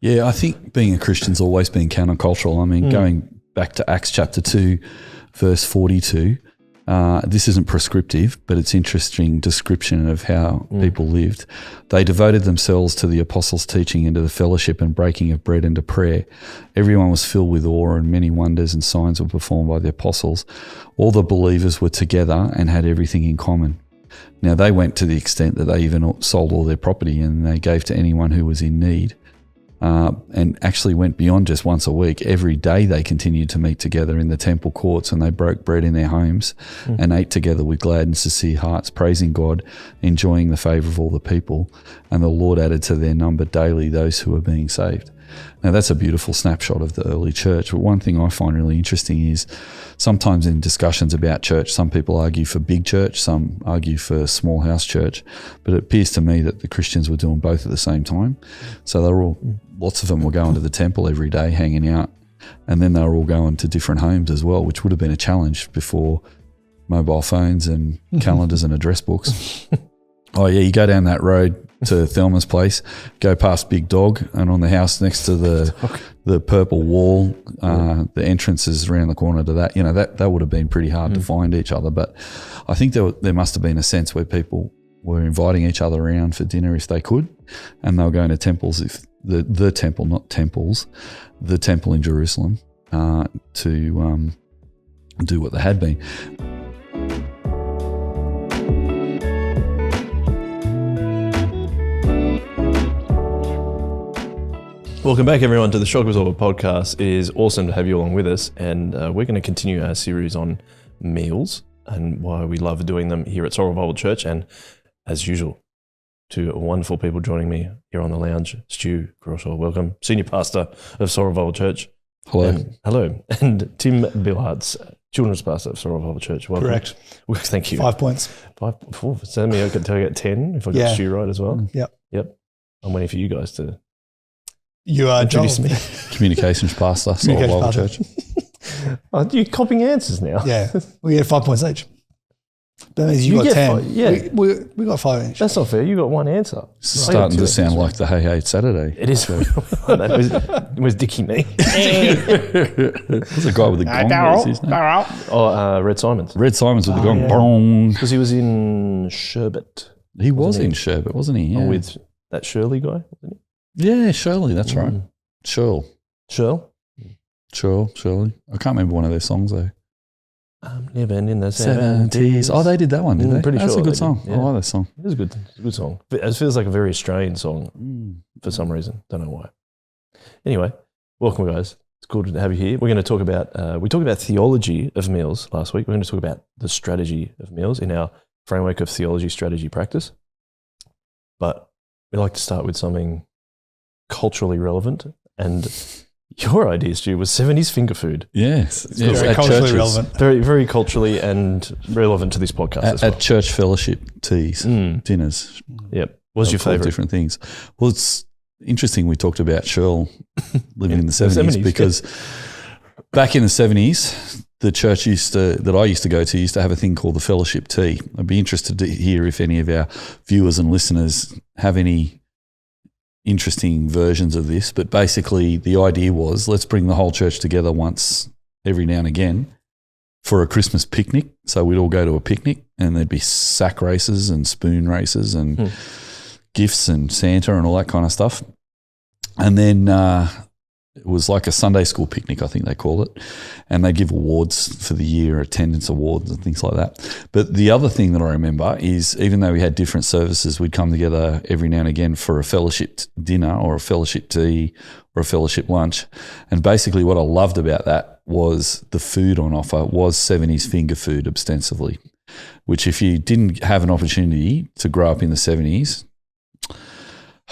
Yeah, I think being a Christian's always been countercultural. I mean, going back to Acts chapter 2, verse 42, this isn't prescriptive, but it's interesting description of how people lived. They devoted themselves to the apostles' teaching and to the fellowship and breaking of bread and to prayer. Everyone was filled with awe, and many wonders and signs were performed by the apostles. All the believers were together and had everything in common. Now, they went to the extent that they even sold all their property and they gave to anyone who was in need. And actually went beyond just once a week. Every day they continued to meet together in the temple courts, and they broke bread in their homes and ate together with glad and sincere hearts, praising God, enjoying the favour of all the people. And the Lord added to their number daily those who were being saved. Now, that's a beautiful snapshot of the early church. But one thing I find really interesting is sometimes in discussions about church, some people argue for big church, some argue for small house church. But it appears to me that the Christians were doing both at the same time. So they were all, lots of them were going to the temple every day, hanging out. And then they were all going to different homes as well, which would have been a challenge before mobile phones and calendars and address books. Oh, yeah, you go down that road to Thelma's place, go past Big Dog, and on the house next to the purple wall, the entrance is around the corner to that. You know, that would have been pretty hard to find each other. But I think there must have been a sense where people were inviting each other around for dinner if they could, and they were going to temples, if the temple, not temples, the temple in Jerusalem, to do what they had been. Welcome back, everyone, to the Shock Absorber podcast. It is awesome to have you along with us, and we're going to continue our series on meals and why we love doing them here at Soul Revival Church. And as usual, two wonderful people joining me here on the lounge. Stu, welcome, Senior Pastor of Soul Revival Church. Hello. And Tim Billhartz, Children's Pastor of Soul Revival Church. Welcome. Correct. Thank you. 5 points. 5. Send me, I could get 10 if I got Stu right as well. Yep. I'm waiting for you guys to You are introduce Joel. me. Communications pastor, Soul Revival Church. Oh, you're copying answers now. Yeah, we get 5 points each. That means you got get 10. 5, yeah. We got 5 each. That's not fair. You got one answer. It's starting to sound like the Hey Hey It's Saturday. It is. It was Dickie me. There's a guy with a gong. His name? Oh, Red Simons. Red Simons with the gong. Bong. Because he was in Sherbet. He was in Sherbet, wasn't he? Yeah. Oh, with that Shirley guy, wasn't Yeah, Shirley, that's right. Shirley. Shirley? Shirley. I can't remember one of their songs though. I'm living in the 70s. Oh, they did that one, did they? Pretty That's sure a good they song. did, yeah. I like that song. It was good. It's a good song. It feels like a very Australian song for some reason. Don't know why. Anyway, welcome guys. It's cool to have you here. We're going to talk about, we talked about theology of meals last week. We're going to talk about the strategy of meals in our framework of theology, strategy, practice. But we like to start with something culturally relevant, and your idea, Stu, was 70s finger food. Yes. Very culturally relevant. Very, very culturally and relevant to this podcast as well. At church fellowship teas, dinners. Yep. What's your favourite? Different things. Well, it's interesting we talked about Shirl living in the 70s because back in the 70s, the church that I used to go to used to have a thing called the fellowship tea. I'd be interested to hear if any of our viewers and listeners have any interesting versions of this, but basically the idea was let's bring the whole church together once every now and again for a Christmas picnic. So we'd all go to a picnic and there'd be sack races and spoon races and gifts and Santa and all that kind of stuff. And then it was like a Sunday school picnic, I think they call it, and they give awards for the year, attendance awards and things like that. But the other thing that I remember is even though we had different services, we'd come together every now and again for a fellowship dinner or a fellowship tea or a fellowship lunch. And basically what I loved about that was the food on offer was 70s finger food ostensibly, which if you didn't have an opportunity to grow up in the 70s,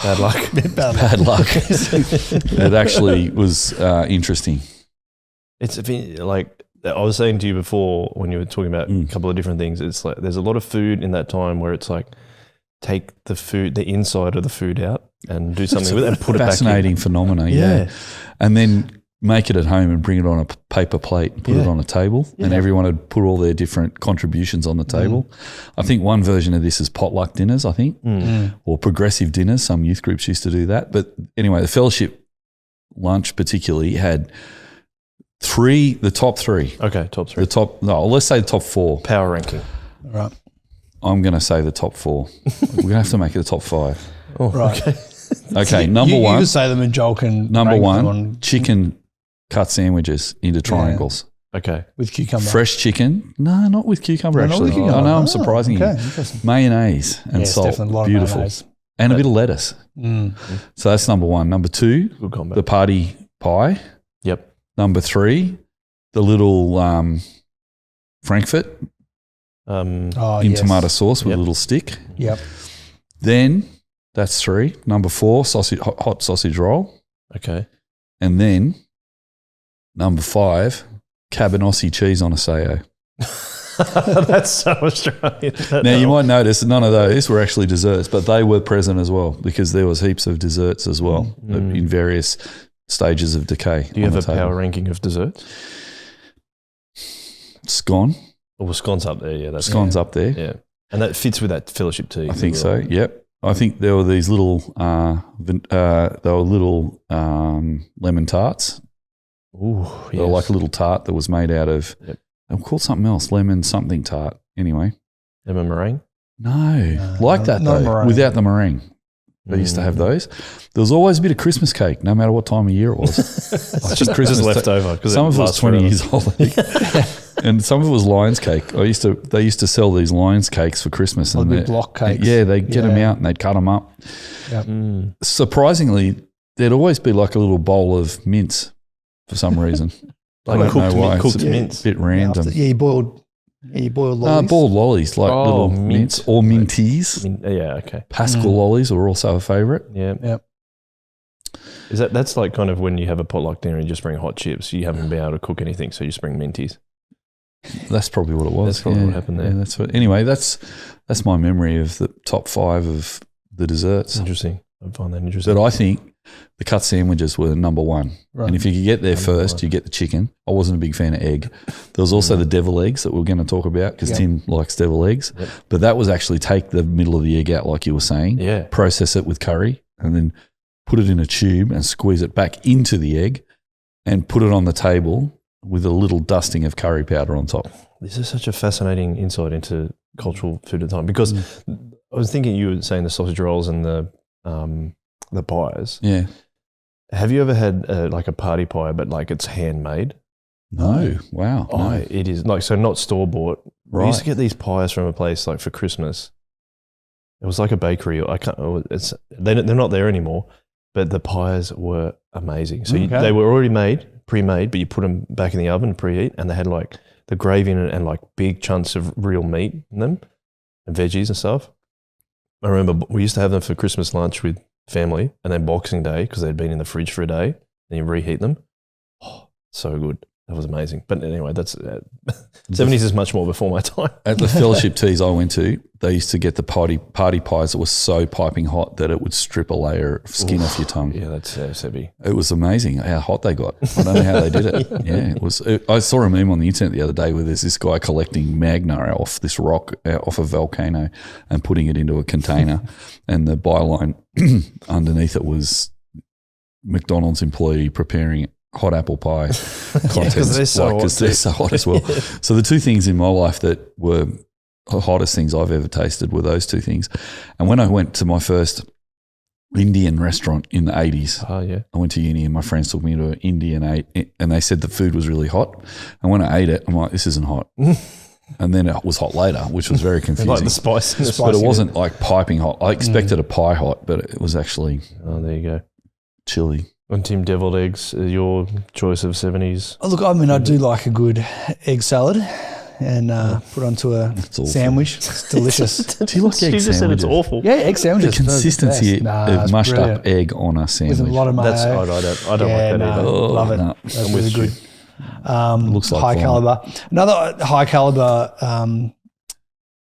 bad luck. Bad luck. It actually was interesting. It's like I was saying to you before when you were talking about a couple of different things. It's like there's a lot of food in that time where it's like take the food, the inside of the food out and do something with it and put it back in. Fascinating phenomena, yeah. And then make it at home and bring it on a paper plate and put it on a table and everyone would put all their different contributions on the table. I think one version of this is potluck dinners, I think, or progressive dinners. Some youth groups used to do that. But anyway, the fellowship lunch particularly had the top three. Okay, top three. Let's say the top four. Power ranking. All right. I'm going to say the top four. We're going to have to make it the top five. Oh, Right. okay. Okay, number You one. can say them and Joel can Number rank them one, on chicken cut sandwiches into triangles. Okay. with cucumber. Fresh chicken. No, not with cucumber, No, not actually. with cucumber. I know, I'm Oh, surprising okay, you. interesting. Mayonnaise and Yes, salt. definitely a lot of Beautiful. mayonnaise. And a bit of lettuce. Mm. So that's number one. Number two, Good combo. the party pie. Yep. Number three, the little Frankfurt Oh, in yes. tomato sauce with Yep. a little stick. Yep. Then that's three. Number four, hot sausage roll. Okay. And then number five, cabanossi cheese on a sayo. That's so Australian. Now you might notice that none of those were actually desserts, but they were present as well because there was heaps of desserts as well in various stages of decay. Do you on have the a table. power ranking of desserts? Scone? Oh, well, scone's up there. Yeah, that's Scone's up there. Yeah, and that fits with that fellowship tea. I think as so. well. Yep. I think there were these little, lemon tarts. Ooh, They were like a little tart that was made out of. Yep. They were called something else, lemon something tart. Anyway, lemon meringue. No, like that not though, meringue. without the meringue. They used to have those. There was always a bit of Christmas cake, no matter what time of year it was. Like Just Christmas left over. 'cause Some of it was lasts 20 forever. years old, I think. And some of it was Lions cake. They used to sell these Lions cakes for Christmas. Oh, And the big they- block cakes. Yeah, they'd get them Yeah. out and they'd cut them up. Yep. Mm. Surprisingly, there'd always be like a little bowl of mince for some reason. I Like don't know why. cooked It's a mince. bit random. Yeah, you boiled lollies. Boiled lollies, like Oh, little mint. mince or minties. Yeah. Okay. Pascal lollies were also a favourite. Yeah. Yep. Is that's like kind of when you have a potluck dinner and you just bring hot chips? You haven't been able to cook anything, so you just bring minties. That's probably what it was. That's probably what happened there. Yeah, that's what. Anyway, that's my memory of the top five of the desserts. Interesting. I find that interesting. But I think the cut sandwiches were number one. Right. And if you could get there Number first, one. you get the chicken. I wasn't a big fan of egg. There was also the devil eggs that we are going to talk about because Yep. Tim likes devil eggs. Yep. But that was actually take the middle of the egg out, like you were saying, Yeah. process it with curry, and then put it in a tube and squeeze it back into the egg and put it on the table with a little dusting of curry powder on top. This is such a fascinating insight into cultural food at the time because I was thinking you were saying the sausage rolls and the pies. Yeah. Have you ever had like a party pie, but like it's handmade? No. Wow. Oh, No. it is like so not store bought. We used to Right. get these pies from a place like for Christmas. It was like a bakery. They're not there anymore, but the pies were amazing. So Okay. they were already pre-made, but you put them back in the oven preheat, and they had like the gravy in it and like big chunks of real meat in them and veggies and stuff. I remember we used to have them for Christmas lunch with family, and then Boxing Day because they'd been in the fridge for a day. Then you reheat them. Oh, so good. That was amazing. But anyway, that's 70s is much more before my time. At the fellowship teas I went to, they used to get the party pies that were so piping hot that it would strip a layer of skin off your tongue. Yeah, that's heavy. It was amazing how hot they got. I don't know how they did it. Yeah, it was. I saw a meme on the internet the other day where there's this guy collecting magna off this rock, off a volcano, and putting it into a container, and the byline underneath it was McDonald's employee preparing hot apple pie contents. 'cause they're so hot because they're too. so hot as well. So the two things in my life that were the hottest things I've ever tasted were those two things. And when I went to my first Indian restaurant in the 80s, Oh, yeah. I went to uni and my friends took me to an Indian and they said the food was really hot. And when I ate it, I'm like, this isn't hot. And then it was hot later, which was very They confusing. like the spice. But it wasn't like piping hot. I expected a pie hot, but it was actually Oh, there you go. chilly. And Tim, deviled eggs, your choice of 70s. Oh, look, I mean, I do like a good egg salad and put onto a awful. sandwich. It's delicious. Do you like egg You just said it's sandwiches? awful. Yeah, egg The sandwiches. consistency of it's mushed brilliant. up egg on a With sandwich. a lot of mayo. That's, I don't Yeah, like that no. either. Oh, Love it. no. That's I'm really with you. good. Looks like high vomit. caliber. Another high caliber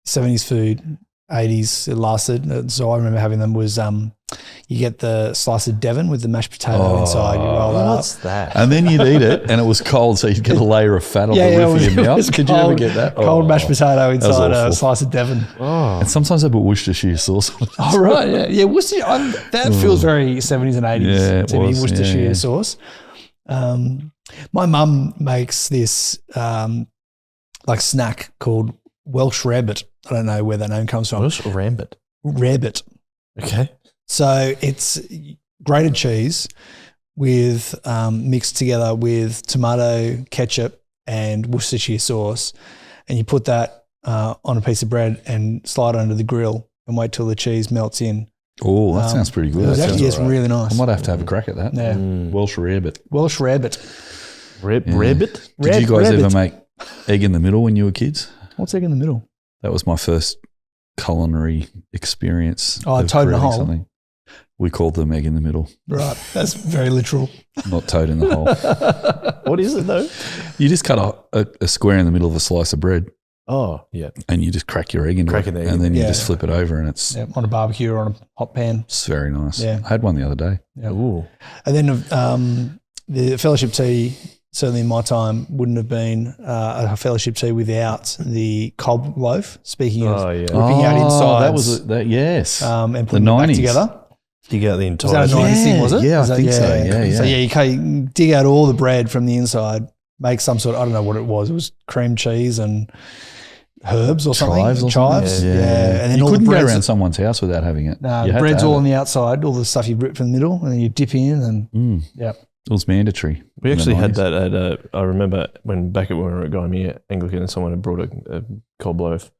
70s food, 80s, it lasted. So I remember having them was You get the slice of Devon with the mashed potato inside. You roll that What's up. that? And then you'd eat it, and it was cold, so you'd get a layer of fat on the roof of your mouth. Did you ever get that? Cold mashed potato inside a awful. slice of Devon. Oh, And sometimes they put Worcestershire sauce on it. Oh, right. Yeah. Yeah. Worcestershire, that feels very 70s and 80s Yeah, it to me, was. Worcestershire Yeah. sauce. My mum makes this like snack called Welsh rarebit. I don't know where that name comes from. Welsh rarebit. Rarebit. Okay. So it's grated cheese with mixed together with tomato, ketchup, and Worcestershire sauce, and you put that on a piece of bread and slide it under the grill and wait till the cheese melts in. Oh, that sounds pretty good. It's actually all right. really nice. I might have to have a crack at that. Yeah. Welsh rarebit. Welsh rarebit. Rarebit? Did you guys rarebit. ever make egg in the middle when you were kids? What's egg in the middle? That was my first culinary experience. Oh, of toad in a creating hole? something. We called them egg in the middle, Right. That's very literal. not toad in the hole. What is it though? You just cut a square in the middle of a slice of bread, Oh, yeah. and you just crack your egg into Crack it, an egg and then in you there. just flip it over, and it's Yeah, on a barbecue or on a hot pan. very nice. Yeah. I had one the other day. Yeah. Ooh. And then the fellowship tea, certainly in my time, wouldn't have been a fellowship tea without the cob loaf. Speaking of Oh, yeah. ripping out insides, that was that. Yes, and putting it back 90s. together. Dig out the Was entire that a thing. 90s thing, was it? Yeah, Was I that- think so. Yeah, So yeah. you dig out all the bread from the inside, make some sort of, I don't know what it was. It was cream cheese and herbs or something. Chives or Chives. something? Yeah. And then you all the couldn't go bread's, around someone's house without having it. no, You the had to bread's have all it. on the outside, all the stuff you rip from the middle, and then you dip in and It was mandatory. We in the actually had 90s. that at, I remember when back at when we were at Gymea Anglican and someone had brought a cob loaf.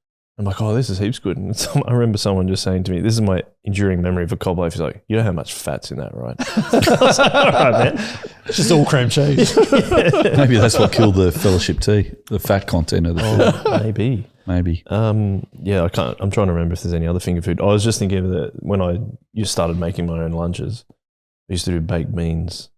I'm like, oh, this is heaps good. And I remember someone just saying to me, this is my enduring memory of a cob loaf. He's like, you know how much fat's in that, right? I was like, all right, man. it's just all cream cheese. Maybe that's what killed the fellowship tea, the fat content of the food. Oh, maybe. Maybe. Yeah, I'm trying to remember if there's any other finger food. I was just thinking of that when you started making my own lunches, I used to do baked beans,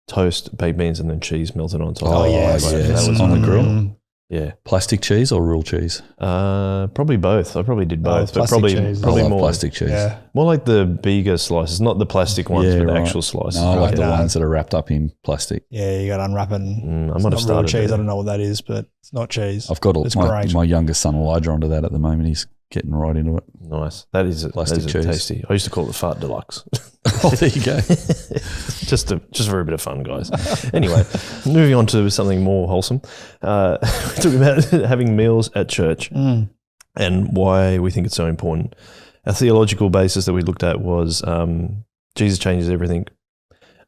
toast, baked beans, and then cheese melted on top. Oh, yes, yes. That was On the grill. Yeah. Plastic cheese or real cheese? Probably both. I probably did both, but plastic probably cheese. I love more plastic cheese. Yeah. more like the bigger slices, not the plastic ones, Yeah, but the right. actual slices. No, I like the Yeah. ones that are wrapped up in plastic. Yeah, you got to unwrap it. And I it's might have not real started cheese. there. I don't know what that is, but it's not cheese. I've got It's my great. youngest son Elijah onto that at the moment. He's getting right into it. Nice. That is Plastic cheese. tasty. I used to call it fart deluxe. Oh, there you go. just for a bit of fun, guys. Anyway, moving on to something more wholesome. We're talking about having meals at church and why we think it's so important. Our theological basis that we looked at was Jesus changes everything.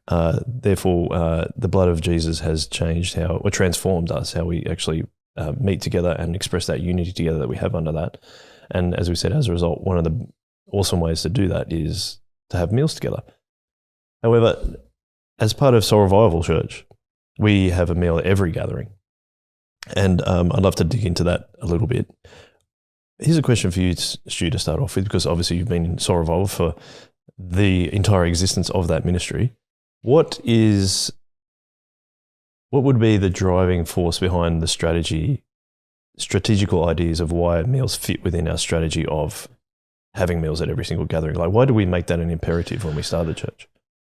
Therefore, the blood of Jesus has changed or transformed us, how we actually meet together and express that unity together that we have under that. And as we said, as a result, one of the awesome ways to do that is to have meals together. However, as part of Soul Revival Church, we have a meal at every gathering. And I'd love to dig into that a little bit. Here's a question for you, Stu, to start off with, because obviously you've been in Soul Revival for the entire existence of that ministry. What would be the driving force behind the strategical ideas of why meals fit within our strategy of having meals at every single gathering? Like, why do we make that an imperative when we start the church?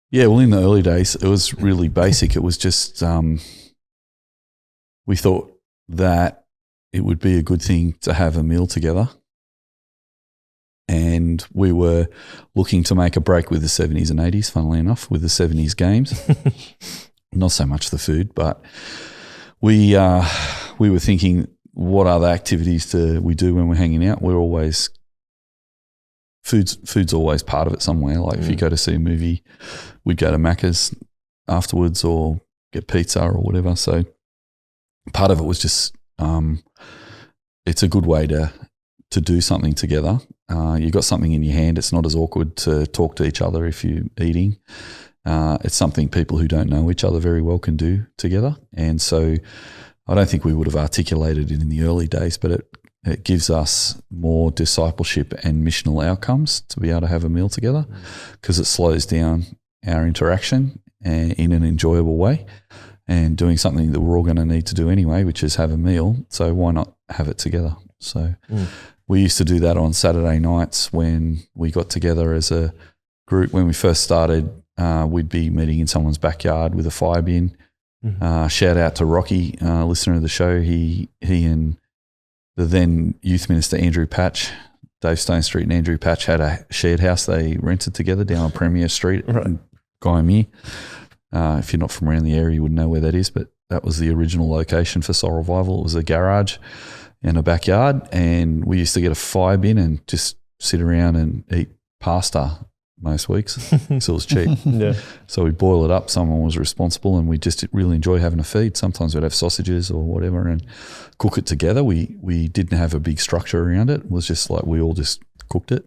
Yeah, well, in the early days, it was really basic. It was just we thought that it would be a good thing to have a meal together. And we were looking to make a break with the 70s and 80s, funnily enough, with the 70s games. Not so much the food, but we were thinking, what other activities do we do when we're hanging out? We're always food's always part of it somewhere. Like if you go to see a movie, we'd go to Macca's afterwards or get pizza or whatever. So part of it was just it's a good way to do something together. You've got something in your hand. It's not as awkward to talk to each other if you're eating. It's something people who don't know each other very well can do together. And so I don't think we would have articulated it in the early days, but it gives us more discipleship and missional outcomes to be able to have a meal together because it slows down our interaction in an enjoyable way and doing something that we're all going to need to do anyway, which is have a meal. So why not have it together? So we used to do that on Saturday nights when we got together as a group, when we first started, we'd be meeting in someone's backyard with a fire bin. Shout out to Rocky, listener of the show. He and the then youth minister Andrew Patch, Dave Stone Street and Andrew Patch had a shared house they rented together down on Premier Street in Guyamere. If you're not from around the area, you wouldn't know where that is, but that was the original location for Soul Revival. It was a garage and a backyard, and we used to get a fire bin and just sit around and eat pasta most weeks, so it was cheap. So we'd boil it up. Someone was responsible, and we just really enjoy having a feed. Sometimes we'd have sausages or whatever and cook it together. We didn't have a big structure around it. It was just like we all just cooked it.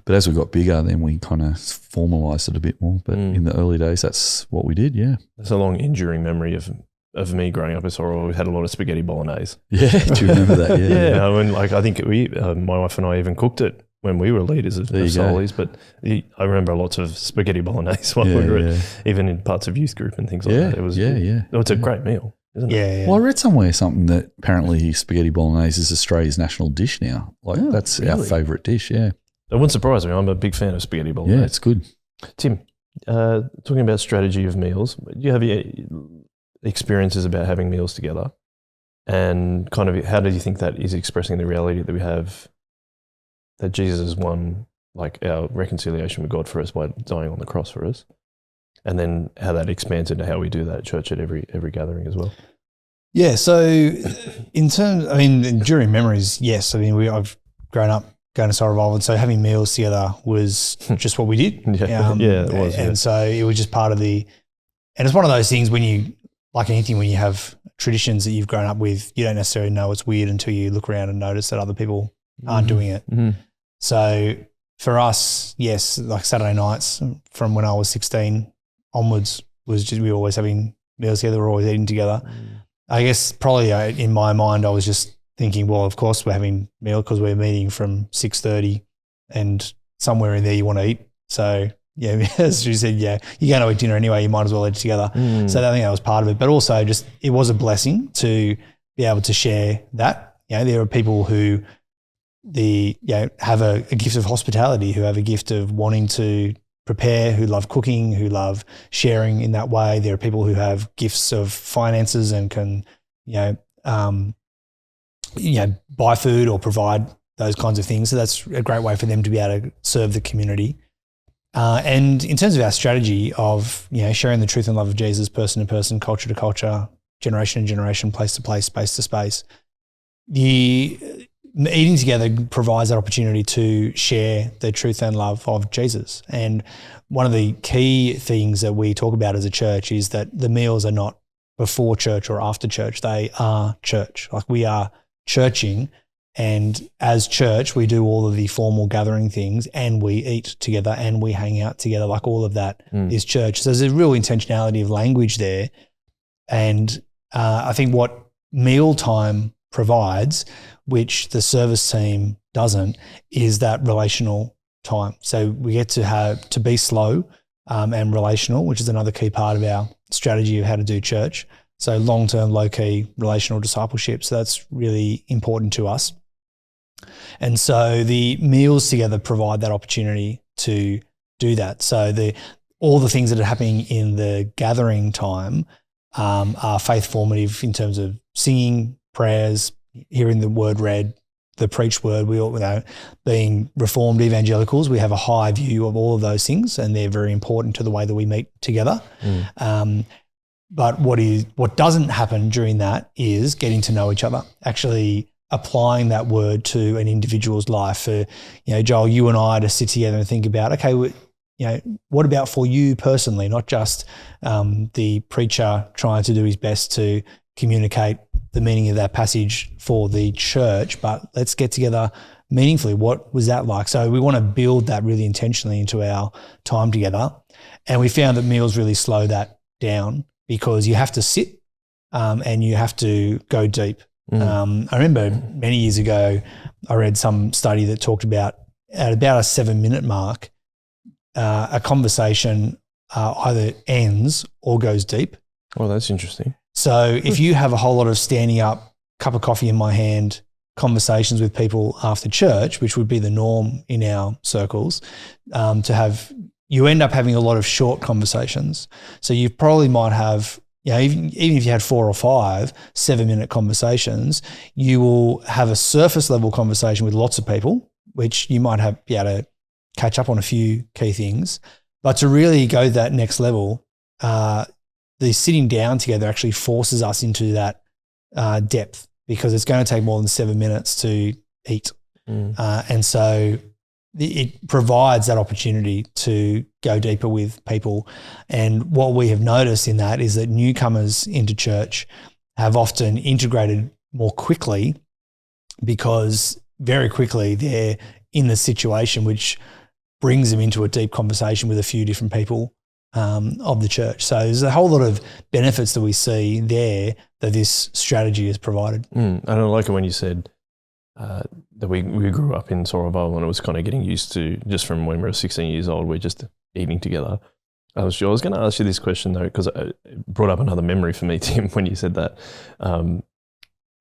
But as we got bigger, then we kind of formalised it a bit more. But in the early days, that's what we did, That's a long enduring memory of me growing up in Sorrel. We had a lot of spaghetti bolognese. Yeah, do you remember that? Yeah. I mean, like I think my wife and I even cooked it when we were leaders of Soulies, but I remember lots of spaghetti bolognese while we were even in parts of youth group and things like that. It was it's a great meal, isn't it? Yeah. Well, I read somewhere something that apparently spaghetti bolognese is Australia's national dish now. Like that's our favourite dish, It wouldn't surprise me. I'm a big fan of spaghetti bolognese. Yeah, it's good. Tim, talking about strategy of meals, do you have experiences about having meals together? And kind of how do you think that is expressing the reality that we have, that Jesus has won like our reconciliation with God for us by dying on the cross for us, and then how that expands into how we do that at church at every gathering as well? Yeah, so in terms, enduring memories, yes. I've grown up going to Soul Revival, and so having meals together was just what we did. It was. And so it was just part of and it's one of those things when you, like anything, when you have traditions that you've grown up with, you don't necessarily know it's weird until you look around and notice that other people aren't doing it. So for us, yes, like Saturday nights from when I was 16 onwards was just, we were always having meals together, we were always eating together. I guess probably in my mind, I was just thinking, well, of course we're having meal because we're meeting from 6:30 and somewhere in there you want to eat. So yeah, as you said, you're going to eat dinner anyway, you might as well eat together. So I think that was part of it, but also just it was a blessing to be able to share that. There are people who have a gift of hospitality, who have a gift of wanting to prepare, who love cooking, who love sharing in that way. There are people who have gifts of finances and can, buy food or provide those kinds of things. So that's a great way for them to be able to serve the community. And in terms of our strategy of, sharing the truth and love of Jesus, person to person, culture to culture, generation to generation, place to place, space to space, the eating together provides that opportunity to share the truth and love of Jesus. And one of the key things that we talk about as a church is that the meals are not before church or after church. They are church. Like we are churching, and as church, we do all of the formal gathering things and we eat together and we hang out together. Like all of that is church. So there's a real intentionality of language there. And I think what mealtime provides, which the service team doesn't, is that relational time. So we get to be slow and relational, which is another key part of our strategy of how to do church. So long-term, low-key relational discipleship. So that's really important to us. And so the meals together provide that opportunity to do that. So all the things that are happening in the gathering time are faith formative in terms of singing, prayers, hearing the word read, the preached word. We all, being Reformed evangelicals, we have a high view of all of those things, and they're very important to the way that we meet together. But what doesn't happen during that is getting to know each other, actually applying that word to an individual's life. For, Joel, you and I to sit together and think about, okay, what about for you personally, not just the preacher trying to do his best to communicate the meaning of that passage for the church, but let's get together meaningfully. What was that like? So we want to build that really intentionally into our time together. And we found that meals really slow that down because you have to sit and you have to go deep. I remember many years ago, I read some study that talked about at about a 7-minute mark, a conversation either ends or goes deep. Oh, that's interesting. So if you have a whole lot of standing up, cup of coffee in my hand, conversations with people after church, which would be the norm in our circles, to have you end up having a lot of short conversations. So you probably might have, even if you had 4 or 5 7-minute conversations, you will have a surface level conversation with lots of people, which you might be able to catch up on a few key things. But to really go to that next level, the sitting down together actually forces us into that depth, because it's going to take more than 7 minutes to eat. And so it provides that opportunity to go deeper with people. And what we have noticed in that is that newcomers into church have often integrated more quickly, because very quickly they're in the situation which brings them into a deep conversation with a few different people of the church. So there's a whole lot of benefits that we see there that this strategy has provided. I don't like it when you said that we grew up in Sorrowville, and it was kind of getting used to, just from when we were 16 years old, we're just eating together. I was going to ask you this question though, because it brought up another memory for me, Tim, when you said that,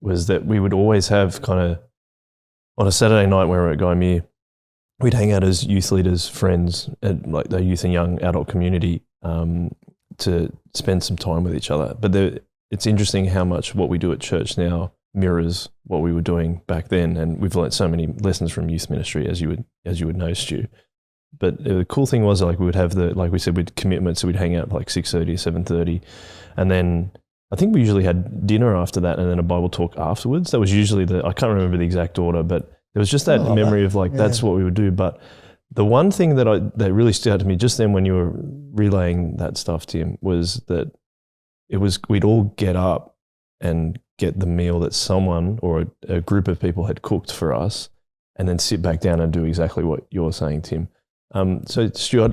was that we would always have kind of, on a Saturday night when we were at Gymere, we'd hang out as youth leaders, friends, at like the youth and young adult community, to spend some time with each other. But it's interesting how much what we do at church now mirrors what we were doing back then, and we've learnt so many lessons from youth ministry, as you would know, Stu. But the cool thing was, like, we would have like we said, we'd commitments, so we'd hang out like 6:30, 7:30, and then I think we usually had dinner after that, and then a Bible talk afterwards. That was usually I can't remember the exact order, but there was just that memory of like, that's what we would do. But the one thing that really stood out to me just then when you were relaying that stuff, Tim, was that we'd all get up and get the meal that someone or a group of people had cooked for us, and then sit back down and do exactly what you're saying, Tim. So Stuart,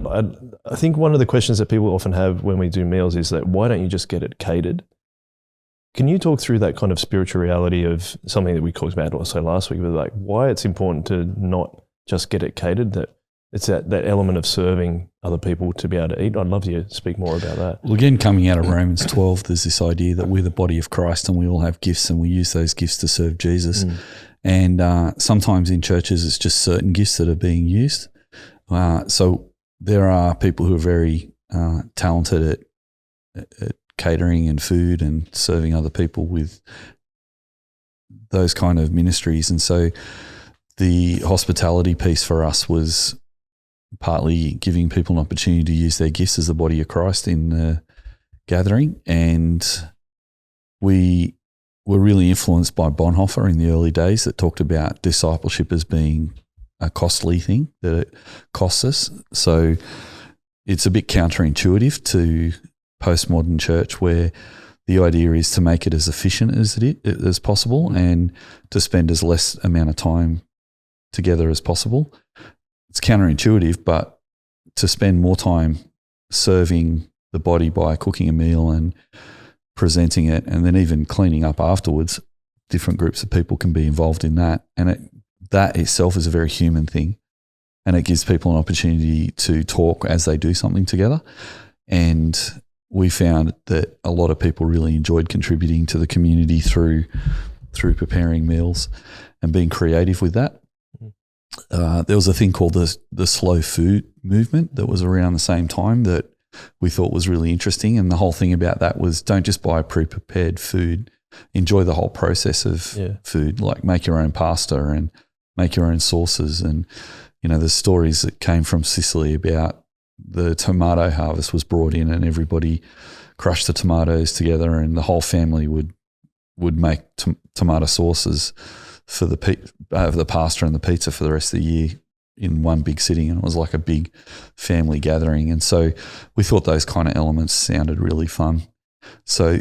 I think one of the questions that people often have when we do meals is that, why don't you just get it catered? Can you talk through that kind of spiritual reality of something that we talked about also last week, but like why it's important to not just get it catered, that it's that element of serving other people to be able to eat? I'd love you to speak more about that. Well, again, coming out of Romans 12, there's this idea that we're the body of Christ and we all have gifts, and we use those gifts to serve Jesus. And sometimes in churches, it's just certain gifts that are being used. So there are people who are very talented at catering and food and serving other people with those kind of ministries. And so the hospitality piece for us was partly giving people an opportunity to use their gifts as the body of Christ in the gathering. And we were really influenced by Bonhoeffer in the early days, that talked about discipleship as being a costly thing, that it costs us. So it's a bit counterintuitive to postmodern church, where the idea is to make it as efficient as possible and to spend as less amount of time together as possible. It's counterintuitive, but to spend more time serving the body by cooking a meal and presenting it, and then even cleaning up afterwards, different groups of people can be involved in that. And that itself is a very human thing, and it gives people an opportunity to talk as they do something together. And we found that a lot of people really enjoyed contributing to the community through preparing meals and being creative with that. There was a thing called the slow food movement that was around the same time that we thought was really interesting. And the whole thing about that was, don't just buy pre-prepared food, enjoy the whole process of food, like make your own pasta and make your own sauces. And, the stories that came from Sicily about the tomato harvest was brought in, and everybody crushed the tomatoes together, and the whole family would make tomato sauces for the pasta and the pizza for the rest of the year in one big sitting. And it was like a big family gathering. And so we thought those kind of elements sounded really fun. So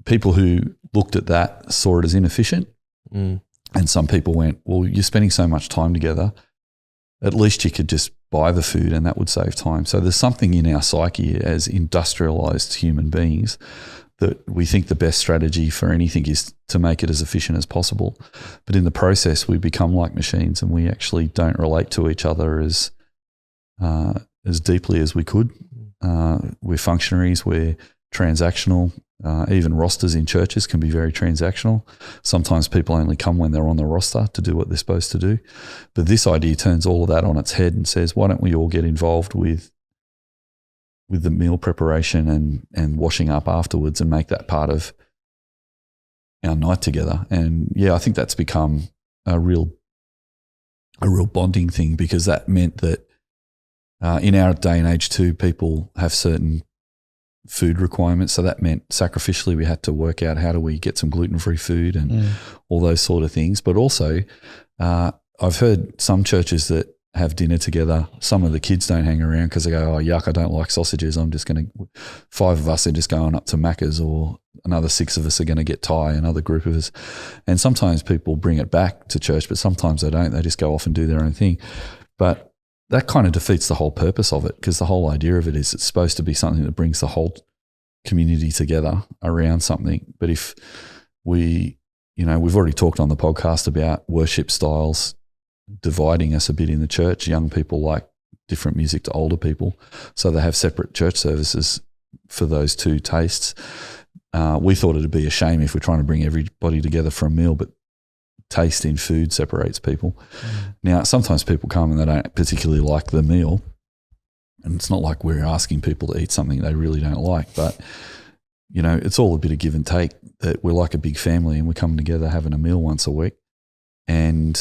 people who looked at that saw it as inefficient. And some people went, well, you're spending so much time together, at least you could just buy the food and that would save time. So there's something in our psyche as industrialized human beings that we think the best strategy for anything is to make it as efficient as possible. But in the process, we become like machines, and we actually don't relate to each other as deeply as we could. We're functionaries, we're transactional. Even rosters in churches can be very transactional. Sometimes people only come when they're on the roster to do what they're supposed to do. But this idea turns all of that on its head and says, why don't we all get involved with the meal preparation and washing up afterwards and make that part of our night together? And yeah, I think that's become a real bonding thing, because that meant that in our day and age too, people have certain food requirements. So that meant sacrificially we had to work out how do we get some gluten-free food and all those sort of things. But also I've heard some churches that have dinner together. Some of the kids don't hang around because they go, oh, yuck, I don't like sausages. I'm just going to, 5 of us are just going up to Macca's, or another 6 of us are going to get Thai, another group of us. And sometimes people bring it back to church, but sometimes they don't. They just go off and do their own thing. But that kind of defeats the whole purpose of it, because the whole idea of it is it's supposed to be something that brings the whole community together around something. But if we've already talked on the podcast about worship styles dividing us a bit in the church. Young people like different music to older people, so they have separate church services for those two tastes. We thought it'd be a shame if we're trying to bring everybody together for a meal, but taste in food separates people. Now, sometimes people come and they don't particularly like the meal, and it's not like we're asking people to eat something they really don't like, but it's all a bit of give and take, that we're like a big family and we come together having a meal once a week. And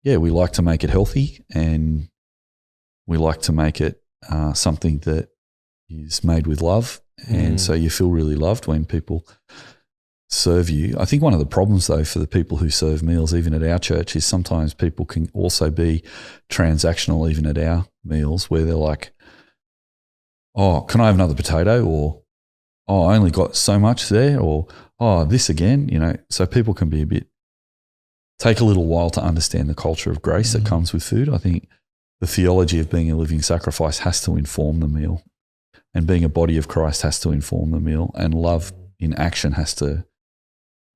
yeah, we like to make it healthy, and we like to make it something that is made with love. And so you feel really loved when people serve you. I think one of the problems, though, for the people who serve meals, even at our church, is sometimes people can also be transactional, even at our meals, where they're like, oh, can I have another potato? Or, oh, I only got so much there. Or, oh, this again, So people can be take a little while to understand the culture of grace that comes with food. I think the theology of being a living sacrifice has to inform the meal, and being a body of Christ has to inform the meal, and love in action has to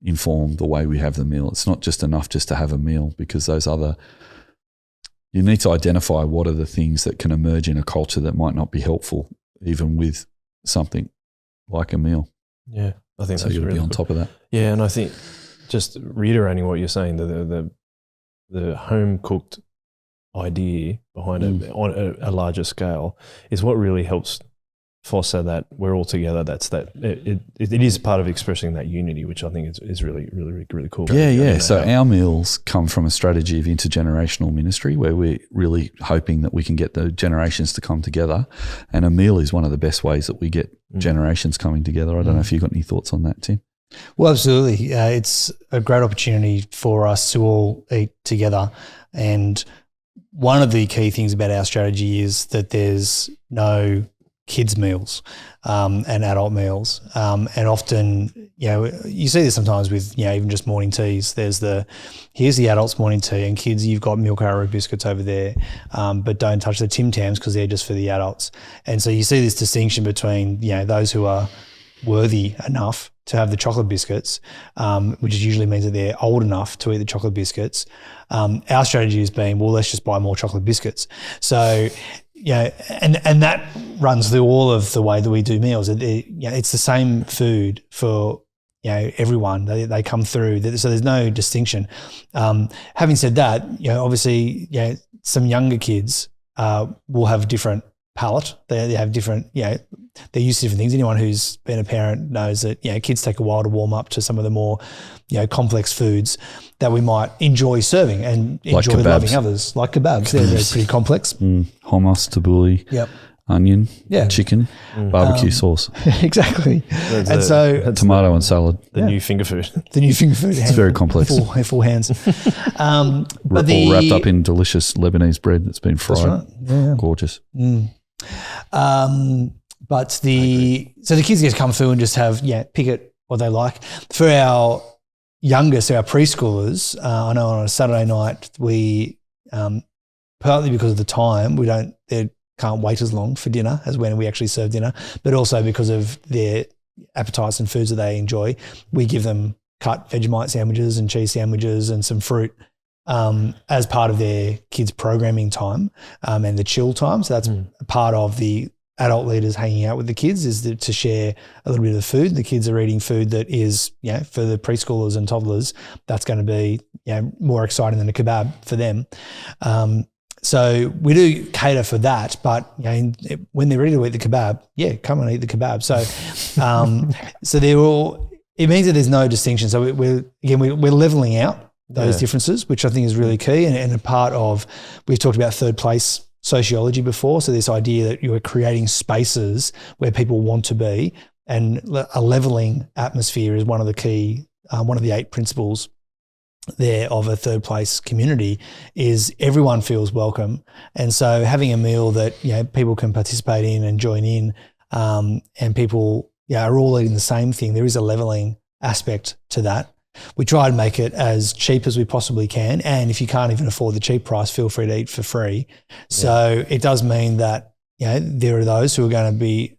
inform the way we have the meal. It's not just enough just to have a meal, because you need to identify what are the things that can emerge in a culture that might not be helpful, even with something like a meal. Yeah, I think so. That's You'll really be on good. top of that. Yeah, and I think just reiterating what you're saying, the home cooked idea behind it on a larger scale is what really helps foster that we're all together. It is part of expressing that unity, which I think is really, really, really cool. Yeah. So our meals come from a strategy of intergenerational ministry, where we're really hoping that we can get the generations to come together, and a meal is one of the best ways that we get generations coming together. I don't know if you've got any thoughts on that, Tim. Well, absolutely. It's a great opportunity for us to all eat together. And one of the key things about our strategy is that there's no kids' meals and adult meals. And often, you see this sometimes with, even just morning teas. Here's the adults' morning tea, and kids, you've got milk arrowroot biscuits over there, but don't touch the Tim Tams because they're just for the adults. And so you see this distinction between, those who are worthy enough to have the chocolate biscuits, which usually means that they're old enough to eat the chocolate biscuits. Our strategy has been, well, let's just buy more chocolate biscuits. So, and that runs through all of the way that we do meals. It's the same food for everyone. They come through, so there's no distinction. Having said that, obviously, some younger kids will have different palate. They have different, they're used to different things. Anyone who's been a parent knows that, kids take a while to warm up to some of the more, complex foods that we might enjoy serving and enjoy loving others, like kebabs. They're pretty complex. Hummus, tabbouleh, onion, chicken, barbecue sauce. Exactly. That's tomato and salad. The new finger food. It's very complex. Full hands. But all wrapped up in delicious Lebanese bread that's been fried. That's right. Yeah. Gorgeous. So the kids get to come through and just have, pick it what they like. For our youngest, our preschoolers, I know on a Saturday night we, partly because of the time, they can't wait as long for dinner as when we actually serve dinner, but also because of their appetites and foods that they enjoy, we give them cut Vegemite sandwiches and cheese sandwiches and some fruit as part of their kids' programming time and the chill time. So that's part of the adult leaders hanging out with the kids is to share a little bit of the food. The kids are eating food that is, for the preschoolers and toddlers, that's going to be, more exciting than a kebab for them. So we do cater for that, but when they're ready to eat the kebab, come and eat the kebab. So, so they're all. It means that there's no distinction. So we're leveling out those differences, which I think is really key, and a part of. We've talked about third place sociology before. So this idea that you are creating spaces where people want to be, and a leveling atmosphere is one of the key, one of the 8 principles there of a third place community is everyone feels welcome. And so having a meal that, people can participate in and join in, and people are all eating the same thing, there is a leveling aspect to that. We try and make it as cheap as we possibly can. And if you can't even afford the cheap price, feel free to eat for free. So it does mean that, there are those who are going to be,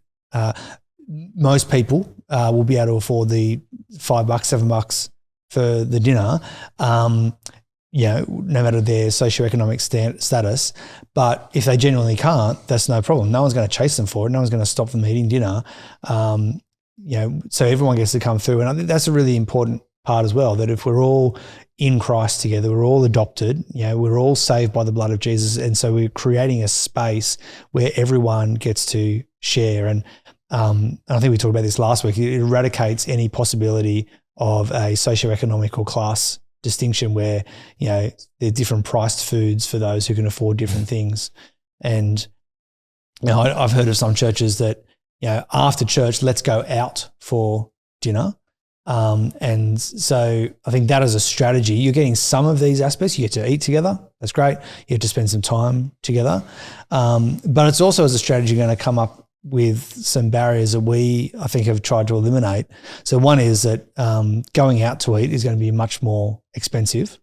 most people will be able to afford the $5, $7 for the dinner, no matter their socioeconomic status. But if they genuinely can't, that's no problem. No one's going to chase them for it. No one's going to stop them eating dinner. So everyone gets to come through. And I think that's a really important part as well, that if we're all in Christ together, we're all adopted, we're all saved by the blood of Jesus. And so we're creating a space where everyone gets to share. And I think we talked about this last week. It eradicates any possibility of a socioeconomic or class distinction where, there are different priced foods for those who can afford different things. And, I've heard of some churches that, after church, let's go out for dinner. And so I think that is a strategy. You're getting some of these aspects. You get to eat together. That's great. You get to spend some time together. But it's also, as a strategy, going to come up with some barriers that I think, have tried to eliminate. So one is that going out to eat is going to be much more expensive.